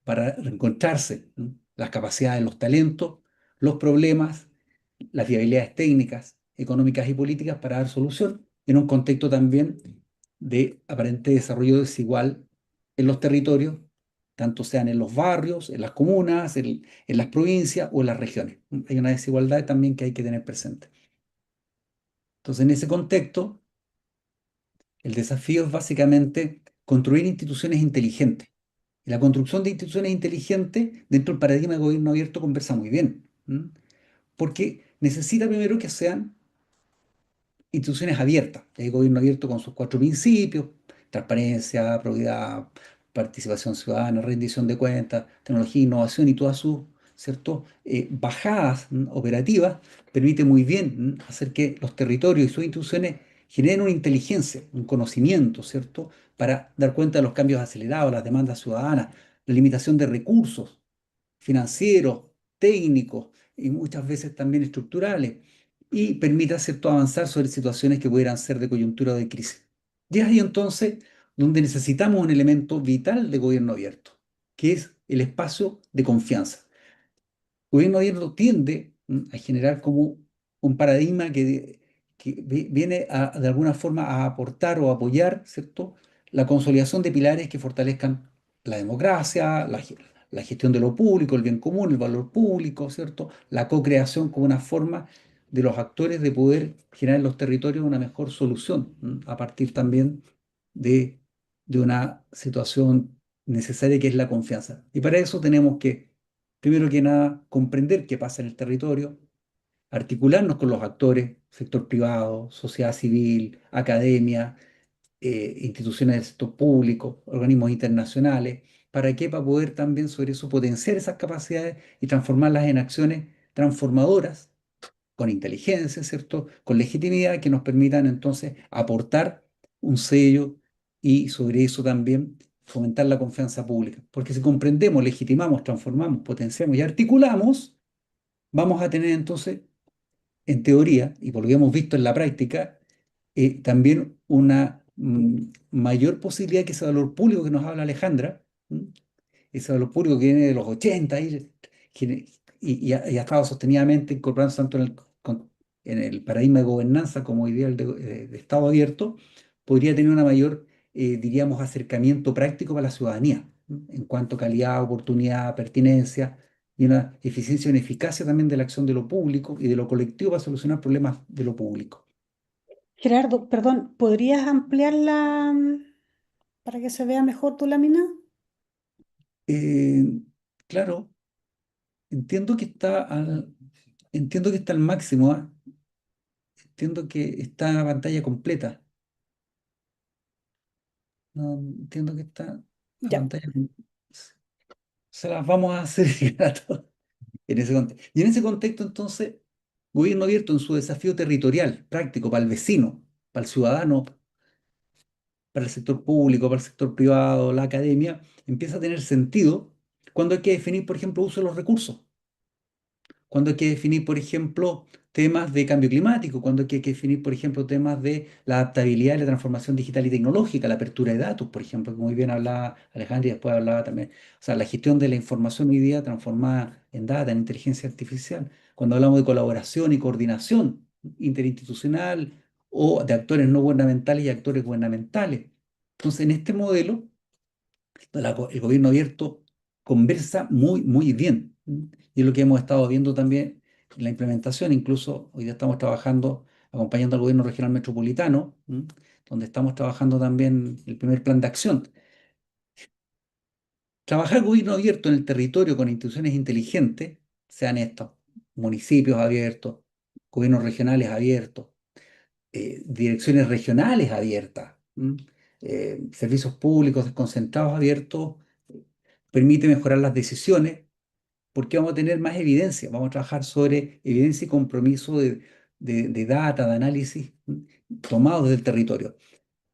para reencontrarse las capacidades, los talentos, los problemas, las viabilidades técnicas, económicas y políticas para dar solución en un contexto también de aparente desarrollo desigual en los territorios, tanto sean en los barrios, en las comunas, en las provincias o en las regiones. Hay una desigualdad también que hay que tener presente. Entonces, en ese contexto, el desafío es básicamente construir instituciones inteligentes. Y la construcción de instituciones inteligentes dentro del paradigma de gobierno abierto conversa muy bien, porque necesita primero que sean instituciones abiertas. El gobierno abierto con sus cuatro principios: transparencia, probidad, participación ciudadana, rendición de cuentas, tecnología, innovación y todas sus, ¿cierto? Bajadas operativas, permite muy bien hacer que los territorios y sus instituciones generen una inteligencia, un conocimiento, ¿cierto? Para dar cuenta de los cambios acelerados, las demandas ciudadanas, la limitación de recursos financieros, técnicos y muchas veces también estructurales, y permita, ¿cierto?, avanzar sobre situaciones que pudieran ser de coyuntura o de crisis. Y es ahí entonces donde necesitamos un elemento vital de gobierno abierto, que es el espacio de confianza. El gobierno abierto tiende a generar como un paradigma que viene de alguna forma a aportar o apoyar, ¿cierto?, la consolidación de pilares que fortalezcan la democracia, la gestión de lo público, el bien común, el valor público, ¿cierto?, la co-creación como una forma de los actores de poder generar en los territorios una mejor solución, a partir también de, de una situación necesaria que es la confianza. Y para eso tenemos que, primero que nada, comprender qué pasa en el territorio, articularnos con los actores, sector privado, sociedad civil, academia, instituciones del sector público, organismos internacionales. ¿Para qué? Para poder también sobre eso potenciar esas capacidades y transformarlas en acciones transformadoras con inteligencia, ¿cierto? Con legitimidad, que nos permitan entonces aportar un sello y sobre eso también fomentar la confianza pública. Porque si comprendemos, legitimamos, transformamos, potenciamos y articulamos, vamos a tener entonces, en teoría, y por lo que hemos visto en la práctica, también una mayor posibilidad que ese valor público que nos habla Alejandra, ese valor público que viene de los 80 gene- y ha estado sostenidamente incorporándose tanto en el paradigma de gobernanza como ideal de Estado abierto, podría tener una mayor, diríamos, acercamiento práctico para la ciudadanía, en cuanto a calidad, oportunidad, pertinencia y una eficiencia y una eficacia también de la acción de lo público y de lo colectivo para solucionar problemas de lo público. Gerardo, perdón, ¿podrías ampliarla para que se vea mejor tu lámina? Eh, claro, entiendo que está entiendo que está al máximo, ¿ah? Entiendo que está a pantalla completa. No, entiendo que está a Ya. pantalla completa. Se las vamos a hacer llegar a todos en ese contexto. Y en ese contexto, entonces, gobierno abierto en su desafío territorial, práctico, para el vecino, para el ciudadano, para el sector público, para el sector privado, la academia, empieza a tener sentido cuando hay que definir, por ejemplo, uso de los recursos. Cuando hay que definir, por ejemplo, temas de cambio climático, cuando hay que definir, por ejemplo, temas de la adaptabilidad y la transformación digital y tecnológica, la apertura de datos, por ejemplo, que muy bien hablaba Alejandra y después hablaba también, o sea, la gestión de la información hoy día transformada en data, en inteligencia artificial, cuando hablamos de colaboración y coordinación interinstitucional o de actores no gubernamentales y actores gubernamentales. Entonces, en este modelo, el gobierno abierto conversa muy, muy bien. Y es lo que hemos estado viendo también en la implementación. Incluso hoy día estamos trabajando, acompañando al gobierno regional metropolitano, donde estamos trabajando también el primer plan de acción. Trabajar gobierno abierto en el territorio con instituciones inteligentes, sean estos municipios abiertos, gobiernos regionales abiertos, direcciones regionales abiertas, servicios públicos desconcentrados abiertos, permite mejorar las decisiones porque vamos a tener más evidencia, vamos a trabajar sobre evidencia y compromiso de data, de análisis tomados del territorio.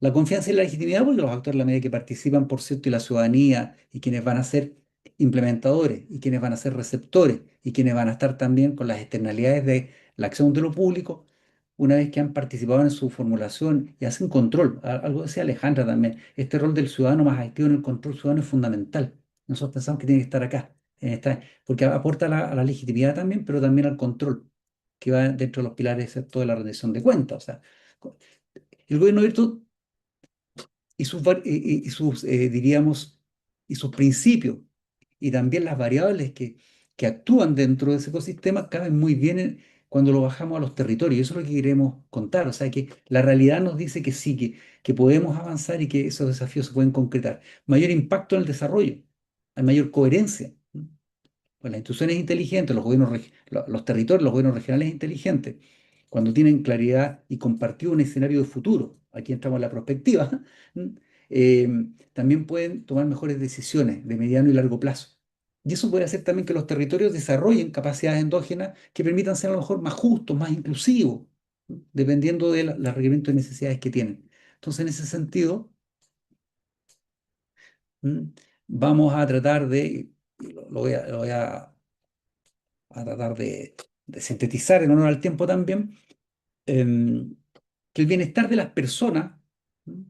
La confianza y la legitimidad, porque los actores, a la medida que participan, por cierto, y la ciudadanía, y quienes van a ser implementadores, y quienes van a ser receptores, y quienes van a estar también con las externalidades de la acción de lo público, una vez que han participado en su formulación y hacen control. Algo decía Alejandra también, este rol del ciudadano más activo en el control ciudadano es fundamental. Nosotros pensamos que tiene que estar acá, porque aporta a la legitimidad también, pero también al control, que va dentro de los pilares, ¿cierto?, de la rendición de cuentas. O sea, el gobierno abierto y sus diríamos, y sus principios, y también las variables que actúan dentro de ese ecosistema caben muy bien cuando lo bajamos a los territorios. Eso es lo que queremos contar. O sea, que la realidad nos dice que sí, que podemos avanzar y que esos desafíos se pueden concretar. Mayor impacto en el desarrollo, hay mayor coherencia. Pues las instituciones inteligentes, los territorios, los gobiernos regionales inteligentes, cuando tienen claridad y compartido un escenario de futuro, aquí entramos en la perspectiva, eh, también pueden tomar mejores decisiones de mediano y largo plazo. Y eso puede hacer también que los territorios desarrollen capacidades endógenas que permitan ser a lo mejor más justos, más inclusivos, dependiendo de los requerimientos y necesidades que tienen. Entonces, en ese sentido, ¿m? Vamos a tratar de, y lo voy a tratar de sintetizar en honor al tiempo también, em, que el bienestar de las personas, ¿m?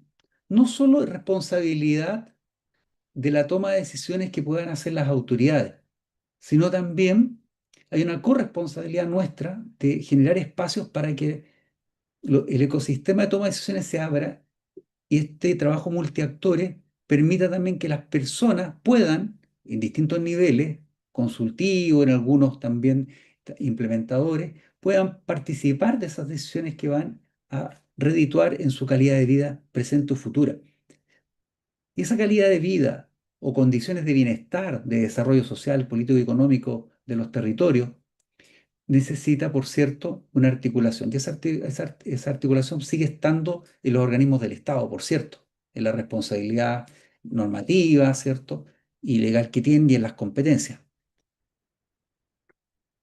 No solo es responsabilidad de la toma de decisiones que puedan hacer las autoridades, sino también hay una corresponsabilidad nuestra de generar espacios para que el ecosistema de toma de decisiones se abra y este trabajo multiactores permita también que las personas puedan, en distintos niveles, consultivos, en algunos también implementadores, puedan participar de esas decisiones que van a redituar en su calidad de vida presente o futura. Y esa calidad de vida o condiciones de bienestar, de desarrollo social, político y económico de los territorios, necesita, por cierto, una articulación. Y esa articulación sigue estando en los organismos del Estado, por cierto, en la responsabilidad normativa, ¿cierto? Y legal que tienen y en las competencias.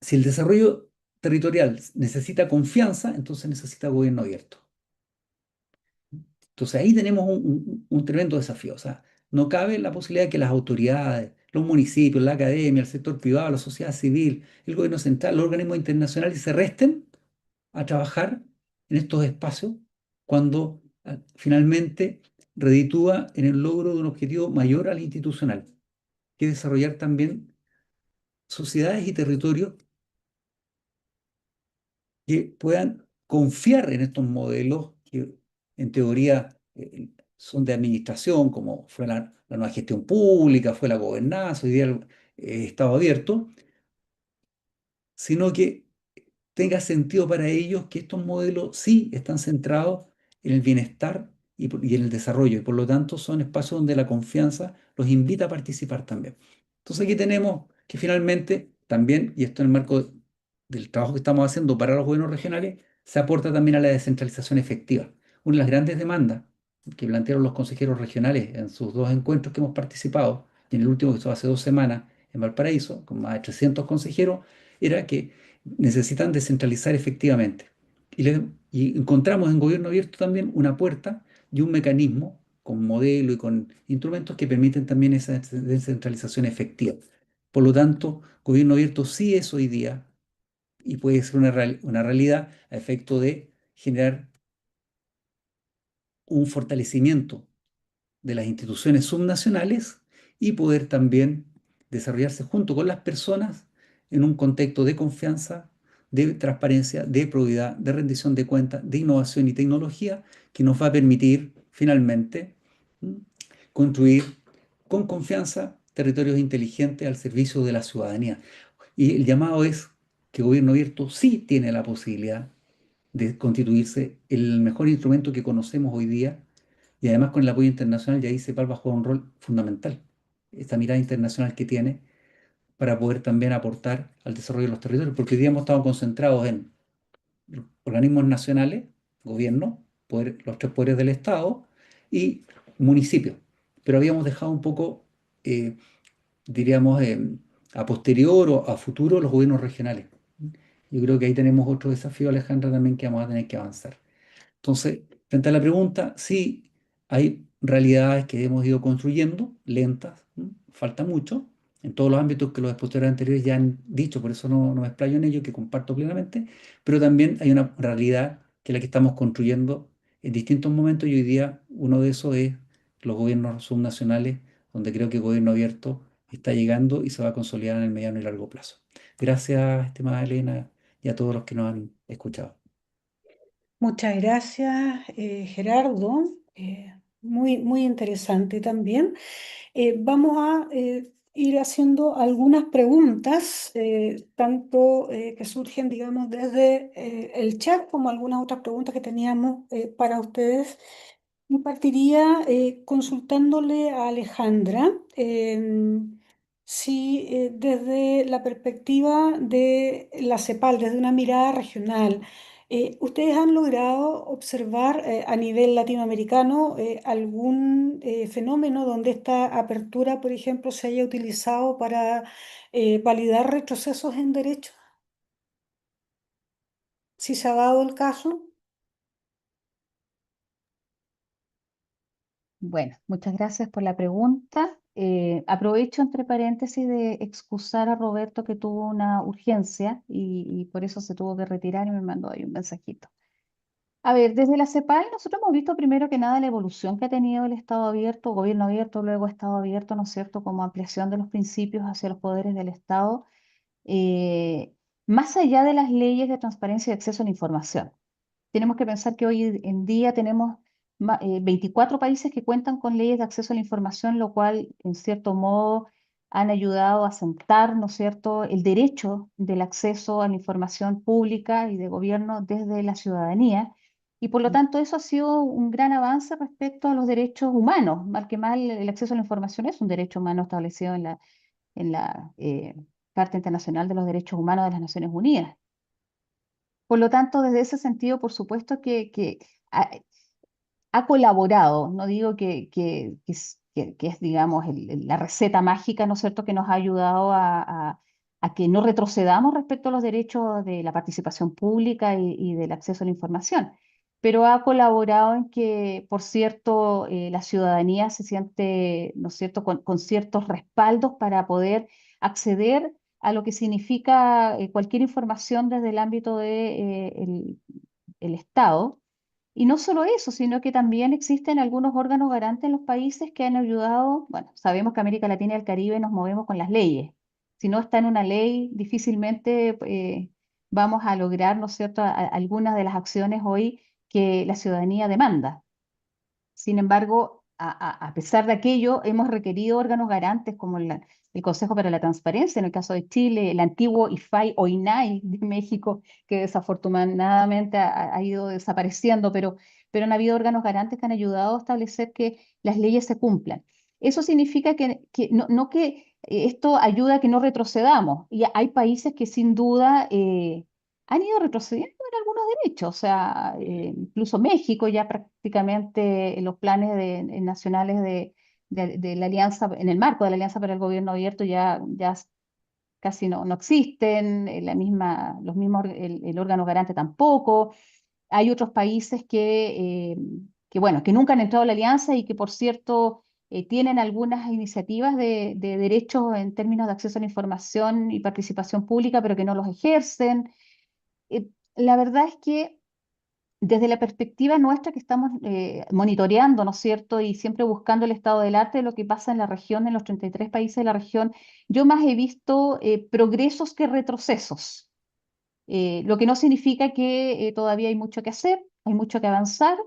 Si el desarrollo territorial necesita confianza, entonces necesita gobierno abierto. Entonces ahí tenemos un tremendo desafío. O sea, no cabe la posibilidad de que las autoridades, los municipios, la academia, el sector privado, la sociedad civil, el gobierno central, los organismos internacionales se resten a trabajar en estos espacios cuando finalmente reditúa en el logro de un objetivo mayor al institucional, que es desarrollar también sociedades y territorios que puedan confiar en estos modelos que en teoría son de administración, como fue la nueva gestión pública, fue la gobernanza, hoy día el Estado abierto, sino que tenga sentido para ellos que estos modelos sí están centrados en el bienestar y en el desarrollo, y por lo tanto son espacios donde la confianza los invita a participar también. Entonces aquí tenemos que finalmente también, y esto en el marco del trabajo que estamos haciendo para los gobiernos regionales, se aporta también a la descentralización efectiva. Una de las grandes demandas que plantearon los consejeros regionales en sus dos encuentros que hemos participado, y en el último que estuvo hace 2 semanas en Valparaíso, con más de 300 consejeros, era que necesitan descentralizar efectivamente. Y encontramos en gobierno abierto también una puerta y un mecanismo con modelo y con instrumentos que permiten también esa descentralización efectiva. Por lo tanto, gobierno abierto sí es hoy día y puede ser una realidad a efecto de generar un fortalecimiento de las instituciones subnacionales y poder también desarrollarse junto con las personas en un contexto de confianza, de transparencia, de probidad, de rendición de cuentas, de innovación y tecnología que nos va a permitir finalmente construir con confianza territorios inteligentes al servicio de la ciudadanía. Y el llamado es que el gobierno abierto sí tiene la posibilidad de constituirse el mejor instrumento que conocemos hoy día y además con el apoyo internacional, y ahí CEPAL va a jugar un rol fundamental. Esta mirada internacional que tiene para poder también aportar al desarrollo de los territorios, porque hoy día hemos estado concentrados en organismos nacionales, gobierno, los tres poderes del Estado y municipios. Pero habíamos dejado un poco, diríamos, a posterior o a futuro los gobiernos regionales. Yo creo que ahí tenemos otro desafío, Alejandra, también que vamos a tener que avanzar. Entonces, frente a la pregunta, sí hay realidades que hemos ido construyendo, lentas, falta mucho, en todos los ámbitos que los expositores anteriores ya han dicho, por eso no me explayo en ello, que comparto plenamente, pero también hay una realidad que es la que estamos construyendo en distintos momentos y hoy día uno de esos es los gobiernos subnacionales, donde creo que el gobierno abierto está llegando y se va a consolidar en el mediano y largo plazo. Gracias, estimada Elena, y a todos los que nos han escuchado. Muchas gracias, Gerardo. Muy, muy interesante también. Vamos a ir haciendo algunas preguntas, tanto que surgen, digamos, desde el chat como algunas otras preguntas que teníamos para ustedes. Y partiría consultándole a Alejandra si desde la perspectiva de la CEPAL, desde una mirada regional, ¿Ustedes han logrado observar a nivel latinoamericano algún fenómeno donde esta apertura, por ejemplo, se haya utilizado para validar retrocesos en derechos? Si se ha dado el caso. Bueno, muchas gracias por la pregunta. Aprovecho entre paréntesis de excusar a Roberto que tuvo una urgencia y por eso se tuvo que retirar y me mandó ahí un mensajito. A ver, desde la CEPAL nosotros hemos visto primero que nada la evolución que ha tenido el Estado abierto, gobierno abierto, luego Estado abierto, ¿no es cierto?, como ampliación de los principios hacia los poderes del Estado, eh, más allá de las leyes de transparencia y acceso a la información. Tenemos que pensar que hoy en día tenemos 24 países que cuentan con leyes de acceso a la información, lo cual, en cierto modo, han ayudado a sentar, ¿no es cierto?, el derecho del acceso a la información pública y de gobierno desde la ciudadanía. Y por lo tanto, eso ha sido un gran avance respecto a los derechos humanos. Mal que mal, el acceso a la información es un derecho humano establecido en la Carta Internacional de los Derechos Humanos de las Naciones Unidas. Por lo tanto, desde ese sentido, por supuesto que ha, ha colaborado, no digo que es, digamos, la receta mágica, ¿no es cierto?, que nos ha ayudado a que no retrocedamos respecto a los derechos de la participación pública y del acceso a la información, pero ha colaborado en que, por cierto, la ciudadanía se siente, ¿no es cierto?, con ciertos respaldos para poder acceder a lo que significa cualquier información desde el ámbito el Estado. Y no solo eso, sino que también existen algunos órganos garantes en los países que han ayudado. Bueno, sabemos que América Latina y el Caribe nos movemos con las leyes. Si no está en una ley, difícilmente vamos a lograr, ¿no es cierto?, algunas de las acciones hoy que la ciudadanía demanda. Sin embargo, a pesar de aquello, hemos requerido órganos garantes como el Consejo para la Transparencia, en el caso de Chile, el antiguo IFAI o INAI de México, que desafortunadamente ha ido desapareciendo, pero han habido órganos garantes que han ayudado a establecer que las leyes se cumplan. Eso significa que no que esto ayuda a que no retrocedamos. Y hay países que sin duda han ido retrocediendo en algunos derechos. O sea, incluso México ya prácticamente en los planes nacionales de la alianza, en el marco de la Alianza para el Gobierno Abierto ya casi no existen, los mismos, el órgano garante tampoco. Hay otros países bueno, que nunca han entrado a la alianza y que, por cierto, tienen algunas iniciativas de derechos en términos de acceso a la información y participación pública, pero que no los ejercen. La verdad es que desde la perspectiva nuestra que estamos monitoreando, ¿no es cierto? Y siempre buscando el estado del arte de lo que pasa en la región, en los 33 países de la región, yo más he visto progresos que retrocesos. Lo que no significa que todavía hay mucho que hacer, hay mucho que avanzar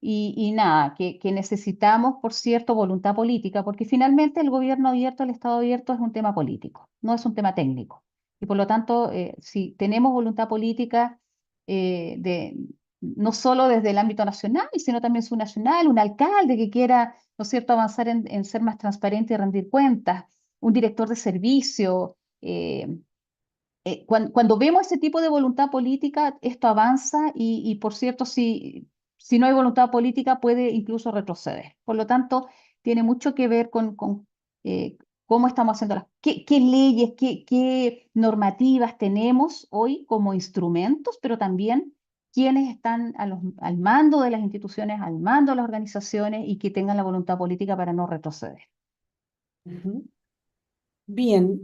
y nada, que necesitamos, por cierto, voluntad política, porque finalmente el gobierno abierto, el Estado abierto es un tema político, no es un tema técnico. Y por lo tanto, si tenemos voluntad política, no solo desde el ámbito nacional, sino también subnacional, un alcalde que quiera, ¿no es cierto?, avanzar en ser más transparente y rendir cuentas, un director de servicio. Cuando vemos ese tipo de voluntad política, esto avanza y por cierto, si no hay voluntad política, puede incluso retroceder. Por lo tanto, tiene mucho que ver con eh, cómo estamos haciendo qué leyes, qué normativas tenemos hoy como instrumentos, pero también quienes están al mando de las instituciones, al mando de las organizaciones y que tengan la voluntad política para no retroceder. Ujú. Bien,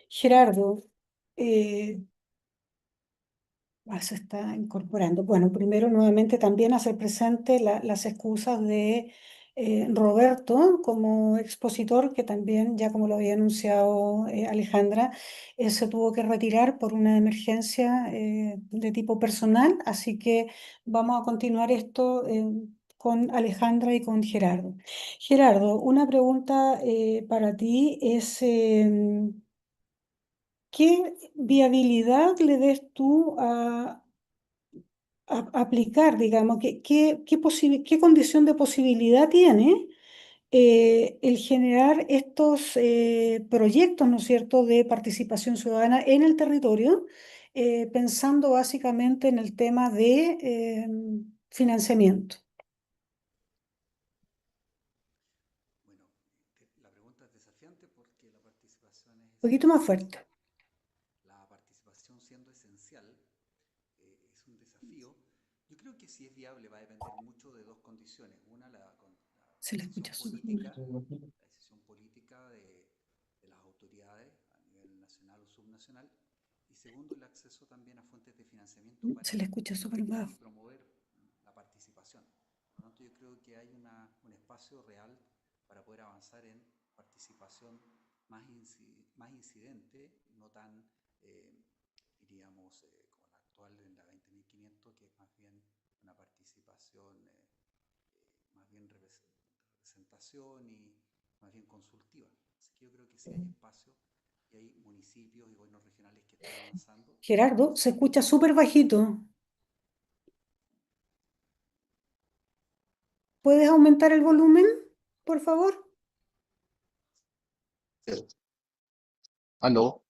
Gerardo, eh, se está incorporando. Bueno, primero nuevamente también hacer presente las excusas de Roberto como expositor, que también, ya como lo había anunciado Alejandra, se tuvo que retirar por una emergencia de tipo personal, así que vamos a continuar esto con Alejandra y con Gerardo. Gerardo, una pregunta para ti es... ¿qué viabilidad le ves tú a aplicar, digamos, qué condición de posibilidad tiene el generar estos proyectos, ¿no es cierto?, de participación ciudadana en el territorio, pensando básicamente en el tema de financiamiento. Bueno, la pregunta es desafiante porque la participación es Un poquito más fuerte. la participación siendo esencial, es un desafío. Yo creo que si es viable va a depender mucho de dos condiciones. Una, la Se le decisión escucha súper política, mal. la decisión política de las autoridades a nivel nacional o subnacional. Y segundo, el acceso también a fuentes de financiamiento Se para le escucha súper permitir y bajo. promover la participación. Por lo tanto, yo creo que hay un espacio real para poder avanzar en participación más incidente, no tan, diríamos, como la actual en la 20.500, que es más bien una participación, más bien representación y más bien consultiva. Así que yo creo que sí hay espacio y hay municipios y gobiernos regionales que están avanzando. Gerardo, se escucha súper bajito. ¿Puedes aumentar el volumen, por favor? Aló,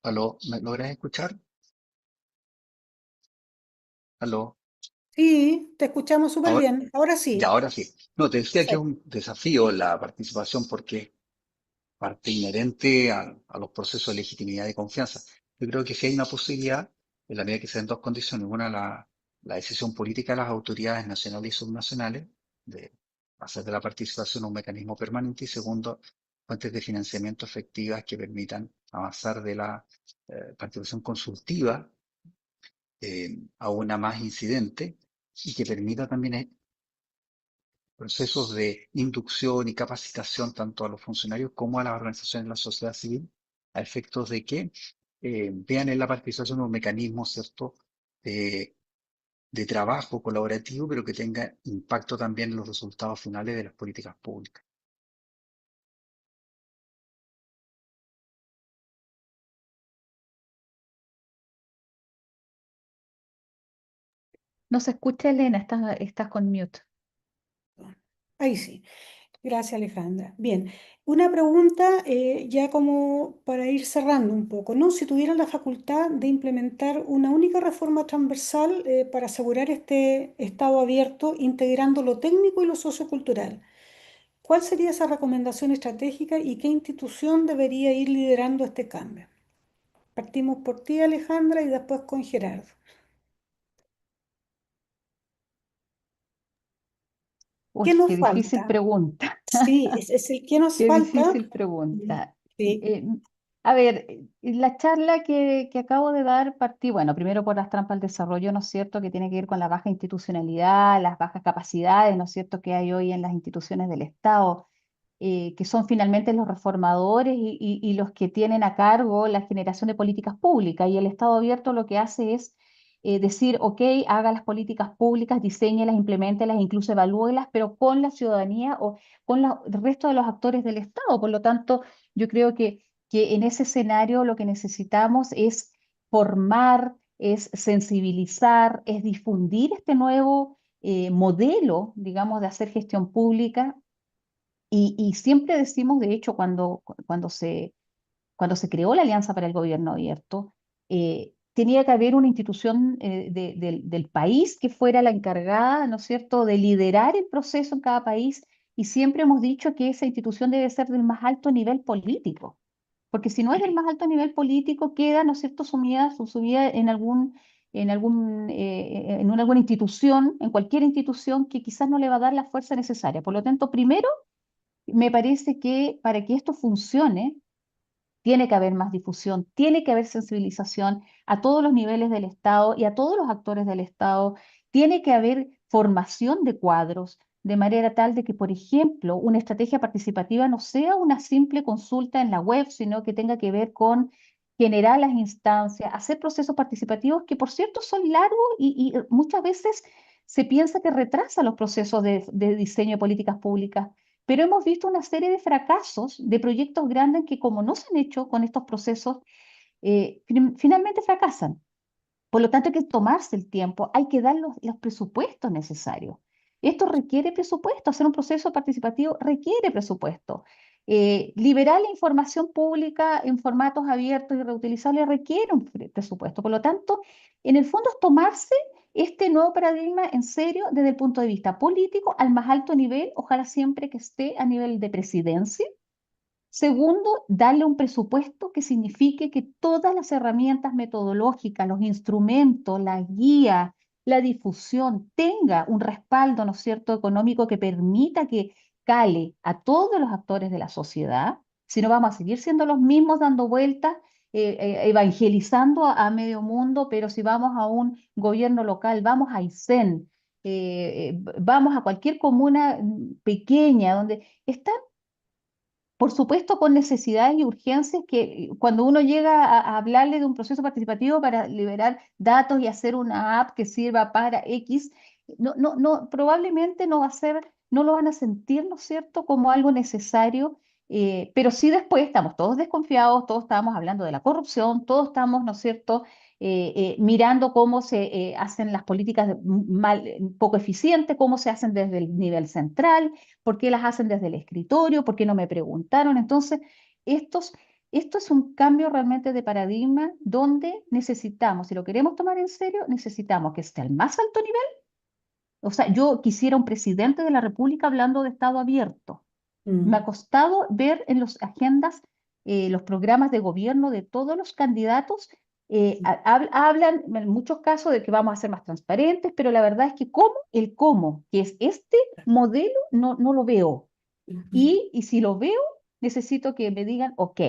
aló, ¿me logras escuchar? Aló, Sí, te escuchamos súper ahora, bien. Ahora ya, sí. ahora sí. No, te decía que es Perfecto. un desafío la participación porque parte inherente a los procesos de legitimidad y confianza. Yo creo que sí hay una posibilidad, en la medida que se den dos condiciones. Una, la decisión política de las autoridades nacionales y subnacionales de hacer de la participación un mecanismo permanente. Y segundo, fuentes de financiamiento efectivas que permitan avanzar de la participación consultiva a una más incidente y que permita también procesos de inducción y capacitación tanto a los funcionarios como a las organizaciones de la sociedad civil, a efectos de que vean en la participación un mecanismo, ¿cierto?, de trabajo colaborativo, pero que tenga impacto también en los resultados finales de las políticas públicas. No se escucha, Elena, estás con mute. Ahí sí. Gracias, Alejandra. Bien, una pregunta ya como para ir cerrando un poco, ¿no? Si tuvieran la facultad de implementar una única reforma transversal para asegurar este Estado abierto, integrando lo técnico y lo sociocultural, ¿cuál sería esa recomendación estratégica y qué institución debería ir liderando este cambio? Partimos por ti, Alejandra, y después con Gerardo. ¿Qué Uy, nos qué difícil falta? pregunta. Sí, es el qué nos Qué falta. difícil pregunta. Sí. Eh, a ver, la charla que acabo de dar partí, bueno, primero por las trampas al desarrollo, ¿no es cierto?, que tiene que ver con la baja institucionalidad, las bajas capacidades, ¿no es cierto?, que hay hoy en las instituciones del Estado, que son finalmente los reformadores y los que tienen a cargo la generación de políticas públicas. Y el Estado abierto lo que hace es decir, ok, haga las políticas públicas, diseñelas, implementelas, incluso evalúelas, pero con la ciudadanía o con el resto de los actores del Estado. Por lo tanto, yo creo que en ese escenario lo que necesitamos es formar, es sensibilizar, es difundir este nuevo modelo, digamos, de hacer gestión pública. Y siempre decimos, de hecho, cuando se creó la Alianza para el Gobierno Abierto, tenía que haber una institución del país que fuera la encargada, ¿no es cierto?, de liderar el proceso en cada país, y siempre hemos dicho que esa institución debe ser del más alto nivel político, porque si no es del más alto nivel político, queda, ¿no es cierto?, sumida en alguna institución, en cualquier institución que quizás no le va a dar la fuerza necesaria. Por lo tanto, primero, me parece que para que esto funcione, tiene que haber más difusión, tiene que haber sensibilización a todos los niveles del Estado y a todos los actores del Estado. Tiene que haber formación de cuadros, de manera tal de que, por ejemplo, una estrategia participativa no sea una simple consulta en la web, sino que tenga que ver con generar las instancias, hacer procesos participativos que, por cierto, son largos y muchas veces se piensa que retrasan los procesos de diseño de políticas públicas. Pero hemos visto una serie de fracasos de proyectos grandes que, como no se han hecho con estos procesos, finalmente fracasan. Por lo tanto, hay que tomarse el tiempo, hay que dar los presupuestos necesarios. Esto requiere presupuesto, hacer un proceso participativo requiere presupuesto. Liberar la información pública en formatos abiertos y reutilizables requiere un presupuesto. Por lo tanto, en el fondo es tomarse este nuevo paradigma en serio desde el punto de vista político al más alto nivel, ojalá siempre que esté a nivel de presidencia. Segundo, darle un presupuesto que signifique que todas las herramientas metodológicas, los instrumentos, la guía, la difusión, tenga un respaldo, ¿no es cierto?, económico que permita que cale a todos los actores de la sociedad. Si no, vamos a seguir siendo los mismos dando vueltas, evangelizando a medio mundo, pero si vamos a un gobierno local, vamos a Aysén, vamos a cualquier comuna pequeña donde están, por supuesto, con necesidades y urgencias que cuando uno llega a hablarle de un proceso participativo para liberar datos y hacer una app que sirva para X, probablemente no va a ser, no lo van a sentir, ¿no es cierto?, como algo necesario, pero sí después estamos todos desconfiados, todos estamos hablando de la corrupción, todos estamos, ¿no es cierto?, mirando cómo se hacen las políticas poco eficientes, cómo se hacen desde el nivel central, por qué las hacen desde el escritorio, por qué no me preguntaron. Entonces, estos, esto es un cambio realmente de paradigma donde necesitamos, si lo queremos tomar en serio, necesitamos que esté al más alto nivel. O sea, yo quisiera un presidente de la República hablando de Estado abierto. Me ha costado ver en las agendas, los programas de gobierno de todos los candidatos. Hablan en muchos casos de que vamos a ser más transparentes, pero la verdad es que el cómo, que es este modelo, no lo veo. Y si lo veo, necesito que me digan, ok,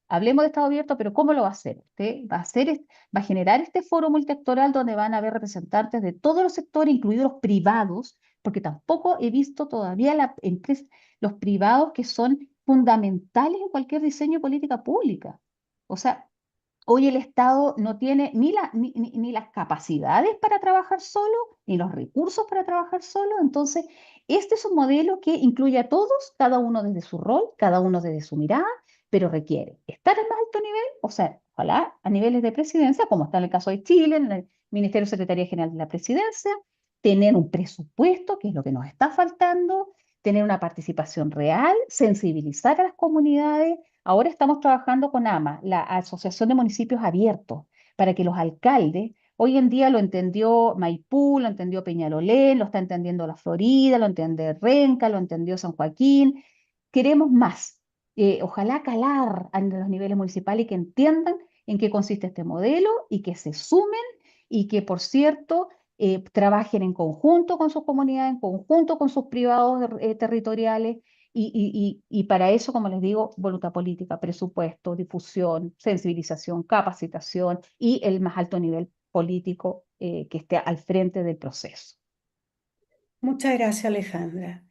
hablemos de Estado abierto, pero ¿cómo lo va a hacer? ¿Usted va a generar este foro multiactoral donde van a haber representantes de todos los sectores, incluidos los privados, porque tampoco he visto todavía los privados que son fundamentales en cualquier diseño de política pública. O sea, hoy el Estado no tiene ni las capacidades para trabajar solo, ni los recursos para trabajar solo. Entonces, este es un modelo que incluye a todos, cada uno desde su rol, cada uno desde su mirada, pero requiere estar al más alto nivel, o sea, ojalá a niveles de presidencia, como está en el caso de Chile, en el Ministerio de Secretaría General de la Presidencia, tener un presupuesto, que es lo que nos está faltando, tener una participación real, sensibilizar a las comunidades. Ahora estamos trabajando con AMA, la Asociación de Municipios Abiertos, para que los alcaldes, hoy en día lo entendió Maipú, lo entendió Peñalolén, lo está entendiendo la Florida, lo entiende Renca, lo entendió San Joaquín. Queremos más. Ojalá calar a los niveles municipales y que entiendan en qué consiste este modelo y que se sumen y que, por cierto, trabajen en conjunto con sus comunidades, en conjunto con sus privados territoriales y para eso, como les digo, voluntad política, presupuesto, difusión, sensibilización, capacitación y el más alto nivel político que esté al frente del proceso. Muchas gracias, Alejandra.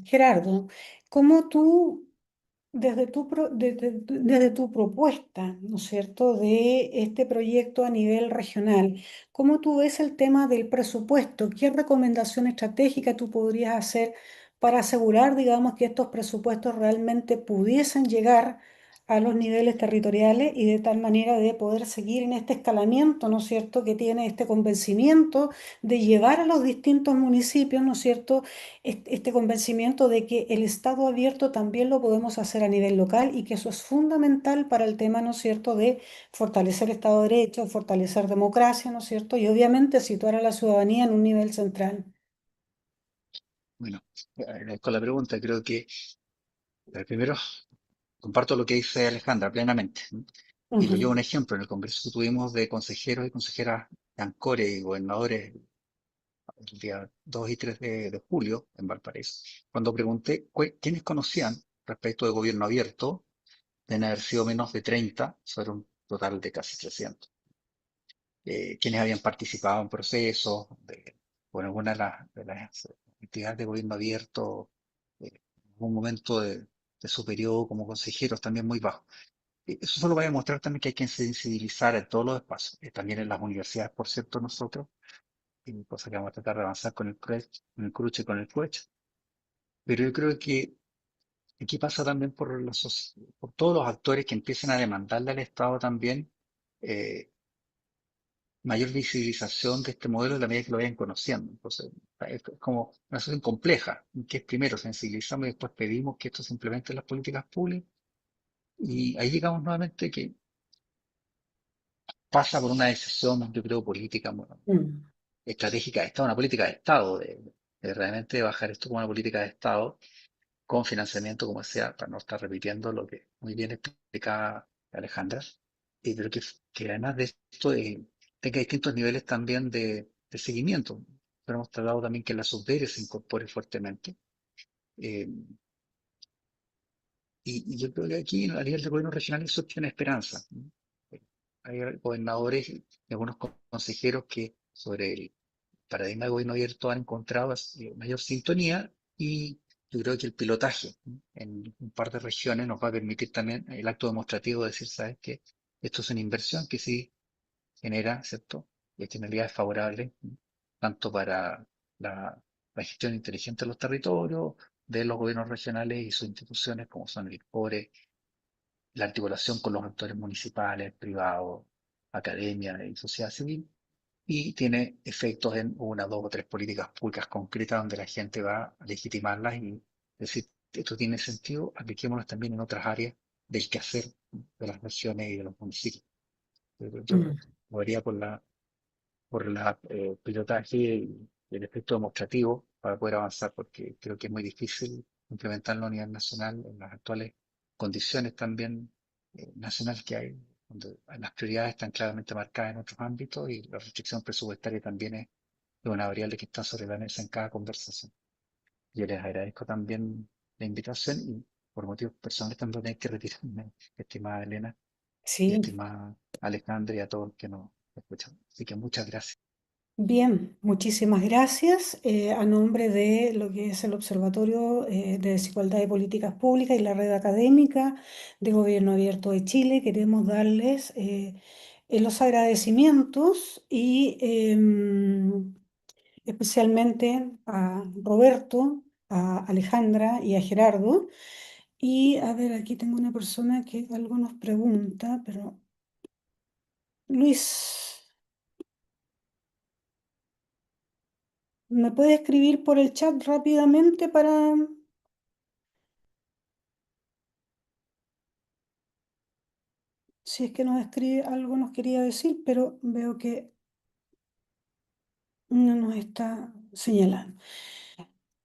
Gerardo, ¿cómo tú, desde tu propuesta, ¿no es cierto?, de este proyecto a nivel regional, ¿cómo tú ves el tema del presupuesto? ¿Qué recomendación estratégica tú podrías hacer para asegurar, digamos, que estos presupuestos realmente pudiesen llegar a los niveles territoriales y de tal manera de poder seguir en este escalamiento, ¿no es cierto?, que tiene este convencimiento de llevar a los distintos municipios, ¿no es cierto?, este convencimiento de que el Estado abierto también lo podemos hacer a nivel local y que eso es fundamental para el tema, ¿no es cierto?, de fortalecer Estado de Derecho, fortalecer democracia, ¿no es cierto?, y obviamente situar a la ciudadanía en un nivel central. Bueno, agradezco la pregunta. Creo que primero comparto lo que dice Alejandra plenamente. Y lo llevo un ejemplo en el congreso que tuvimos de consejeros y consejeras de Ancore y gobernadores el día 2 y 3 de julio en Valparaíso. Cuando pregunté quiénes conocían respecto de gobierno abierto, deben haber sido menos de 30 sobre un total de casi 300. Quienes habían participado en procesos, con alguna de las actividades de gobierno abierto, en un momento de su periodo como consejeros también muy bajo. Eso solo va a demostrar también que hay que sensibilizar en todos los espacios, también en las universidades, por cierto, nosotros, y cosa que vamos a tratar de avanzar con el CRUCH y con el FUECH. Pero yo creo que aquí pasa también por todos los actores que empiecen a demandarle al Estado también, eh, mayor visibilización de este modelo en la medida que lo vayan conociendo. Entonces, es como una situación compleja, que es primero sensibilizamos y después pedimos que esto se implemente en las políticas públicas. Y ahí llegamos nuevamente que pasa por una decisión, yo creo, política, bueno, Mm. estratégica de Estado, una política de Estado, de realmente bajar esto como una política de Estado con financiamiento, como decía, para no estar repitiendo lo que muy bien explicaba Alejandra, pero que además de esto tenga distintos niveles también de seguimiento. Pero hemos tratado también que la subdere se incorpore fuertemente. eh, y yo creo que aquí a nivel de gobierno regional eso tiene esperanza, ¿no? Hay gobernadores y algunos consejeros que sobre el paradigma de gobierno abierto han encontrado mayor sintonía y yo creo que el pilotaje, ¿no?, en un par de regiones nos va a permitir también el acto demostrativo de decir, ¿sabes qué? Esto es una inversión que sí genera, ¿cierto?, externalidades favorables, ¿no?, tanto para la, la gestión inteligente de los territorios, de los gobiernos regionales y sus instituciones, como son el CORE, la articulación con los actores municipales, privados, academia y sociedad civil, y tiene efectos en una, dos o tres políticas públicas concretas donde la gente va a legitimarlas y decir, esto tiene sentido, apliquémoslas también en otras áreas del quehacer de las regiones y de los municipios. Yo Mm. lo haría por la pilotaje y el efecto demostrativo para poder avanzar, porque creo que es muy difícil implementarlo a nivel nacional en las actuales condiciones también nacionales que hay, donde las prioridades están claramente marcadas en otros ámbitos y la restricción presupuestaria también es una variable que está sobre la mesa en cada conversación. Yo les agradezco también la invitación y por motivos personales también tengo que retirarme, estimada Elena y Sí, estimada Alejandra y a todos que nos escuchan. Así que muchas gracias. bien, muchísimas gracias. A nombre de lo que es el Observatorio de Desigualdad y Políticas Públicas y la Red Académica de Gobierno Abierto de Chile, queremos darles los agradecimientos y especialmente a Roberto, a Alejandra y a Gerardo. Y a ver, aquí tengo una persona que algo nos pregunta, pero Luis, ¿me puede escribir por el chat rápidamente para... Si es que nos escribe algo nos quería decir, pero veo que no nos está señalando.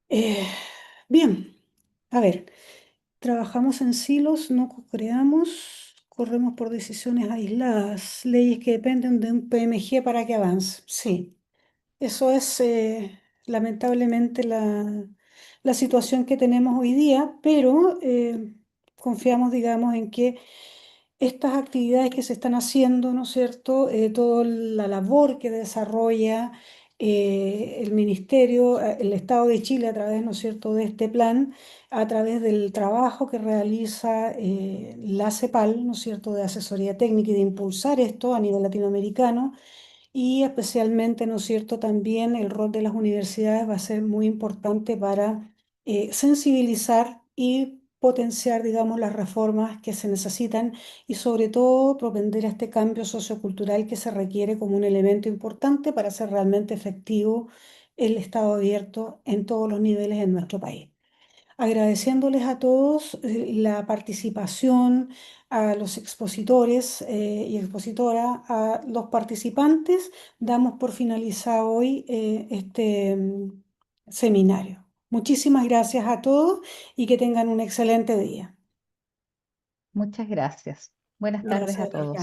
Eh, bien, a ver, trabajamos en silos, no co-creamos, corremos por decisiones aisladas, leyes que dependen de un PMG para que avance. Sí, eso es lamentablemente la situación que tenemos hoy día, pero confiamos, digamos, en que estas actividades que se están haciendo, ¿no es cierto? Toda la labor que desarrolla el Ministerio, el Estado de Chile a través, ¿no es cierto?, de este plan, a través del trabajo que realiza la CEPAL, ¿no es cierto?, de asesoría técnica y de impulsar esto a nivel latinoamericano y especialmente, ¿no es cierto?, también el rol de las universidades va a ser muy importante para sensibilizar y potenciar, digamos, las reformas que se necesitan y sobre todo propender a este cambio sociocultural que se requiere como un elemento importante para hacer realmente efectivo el Estado abierto en todos los niveles en nuestro país. Agradeciéndoles a todos la participación, a los expositores y expositoras, a los participantes, damos por finalizado hoy este seminario. Muchísimas gracias a todos y que tengan un excelente día. Muchas gracias. Buenas tardes a Gracias, todos.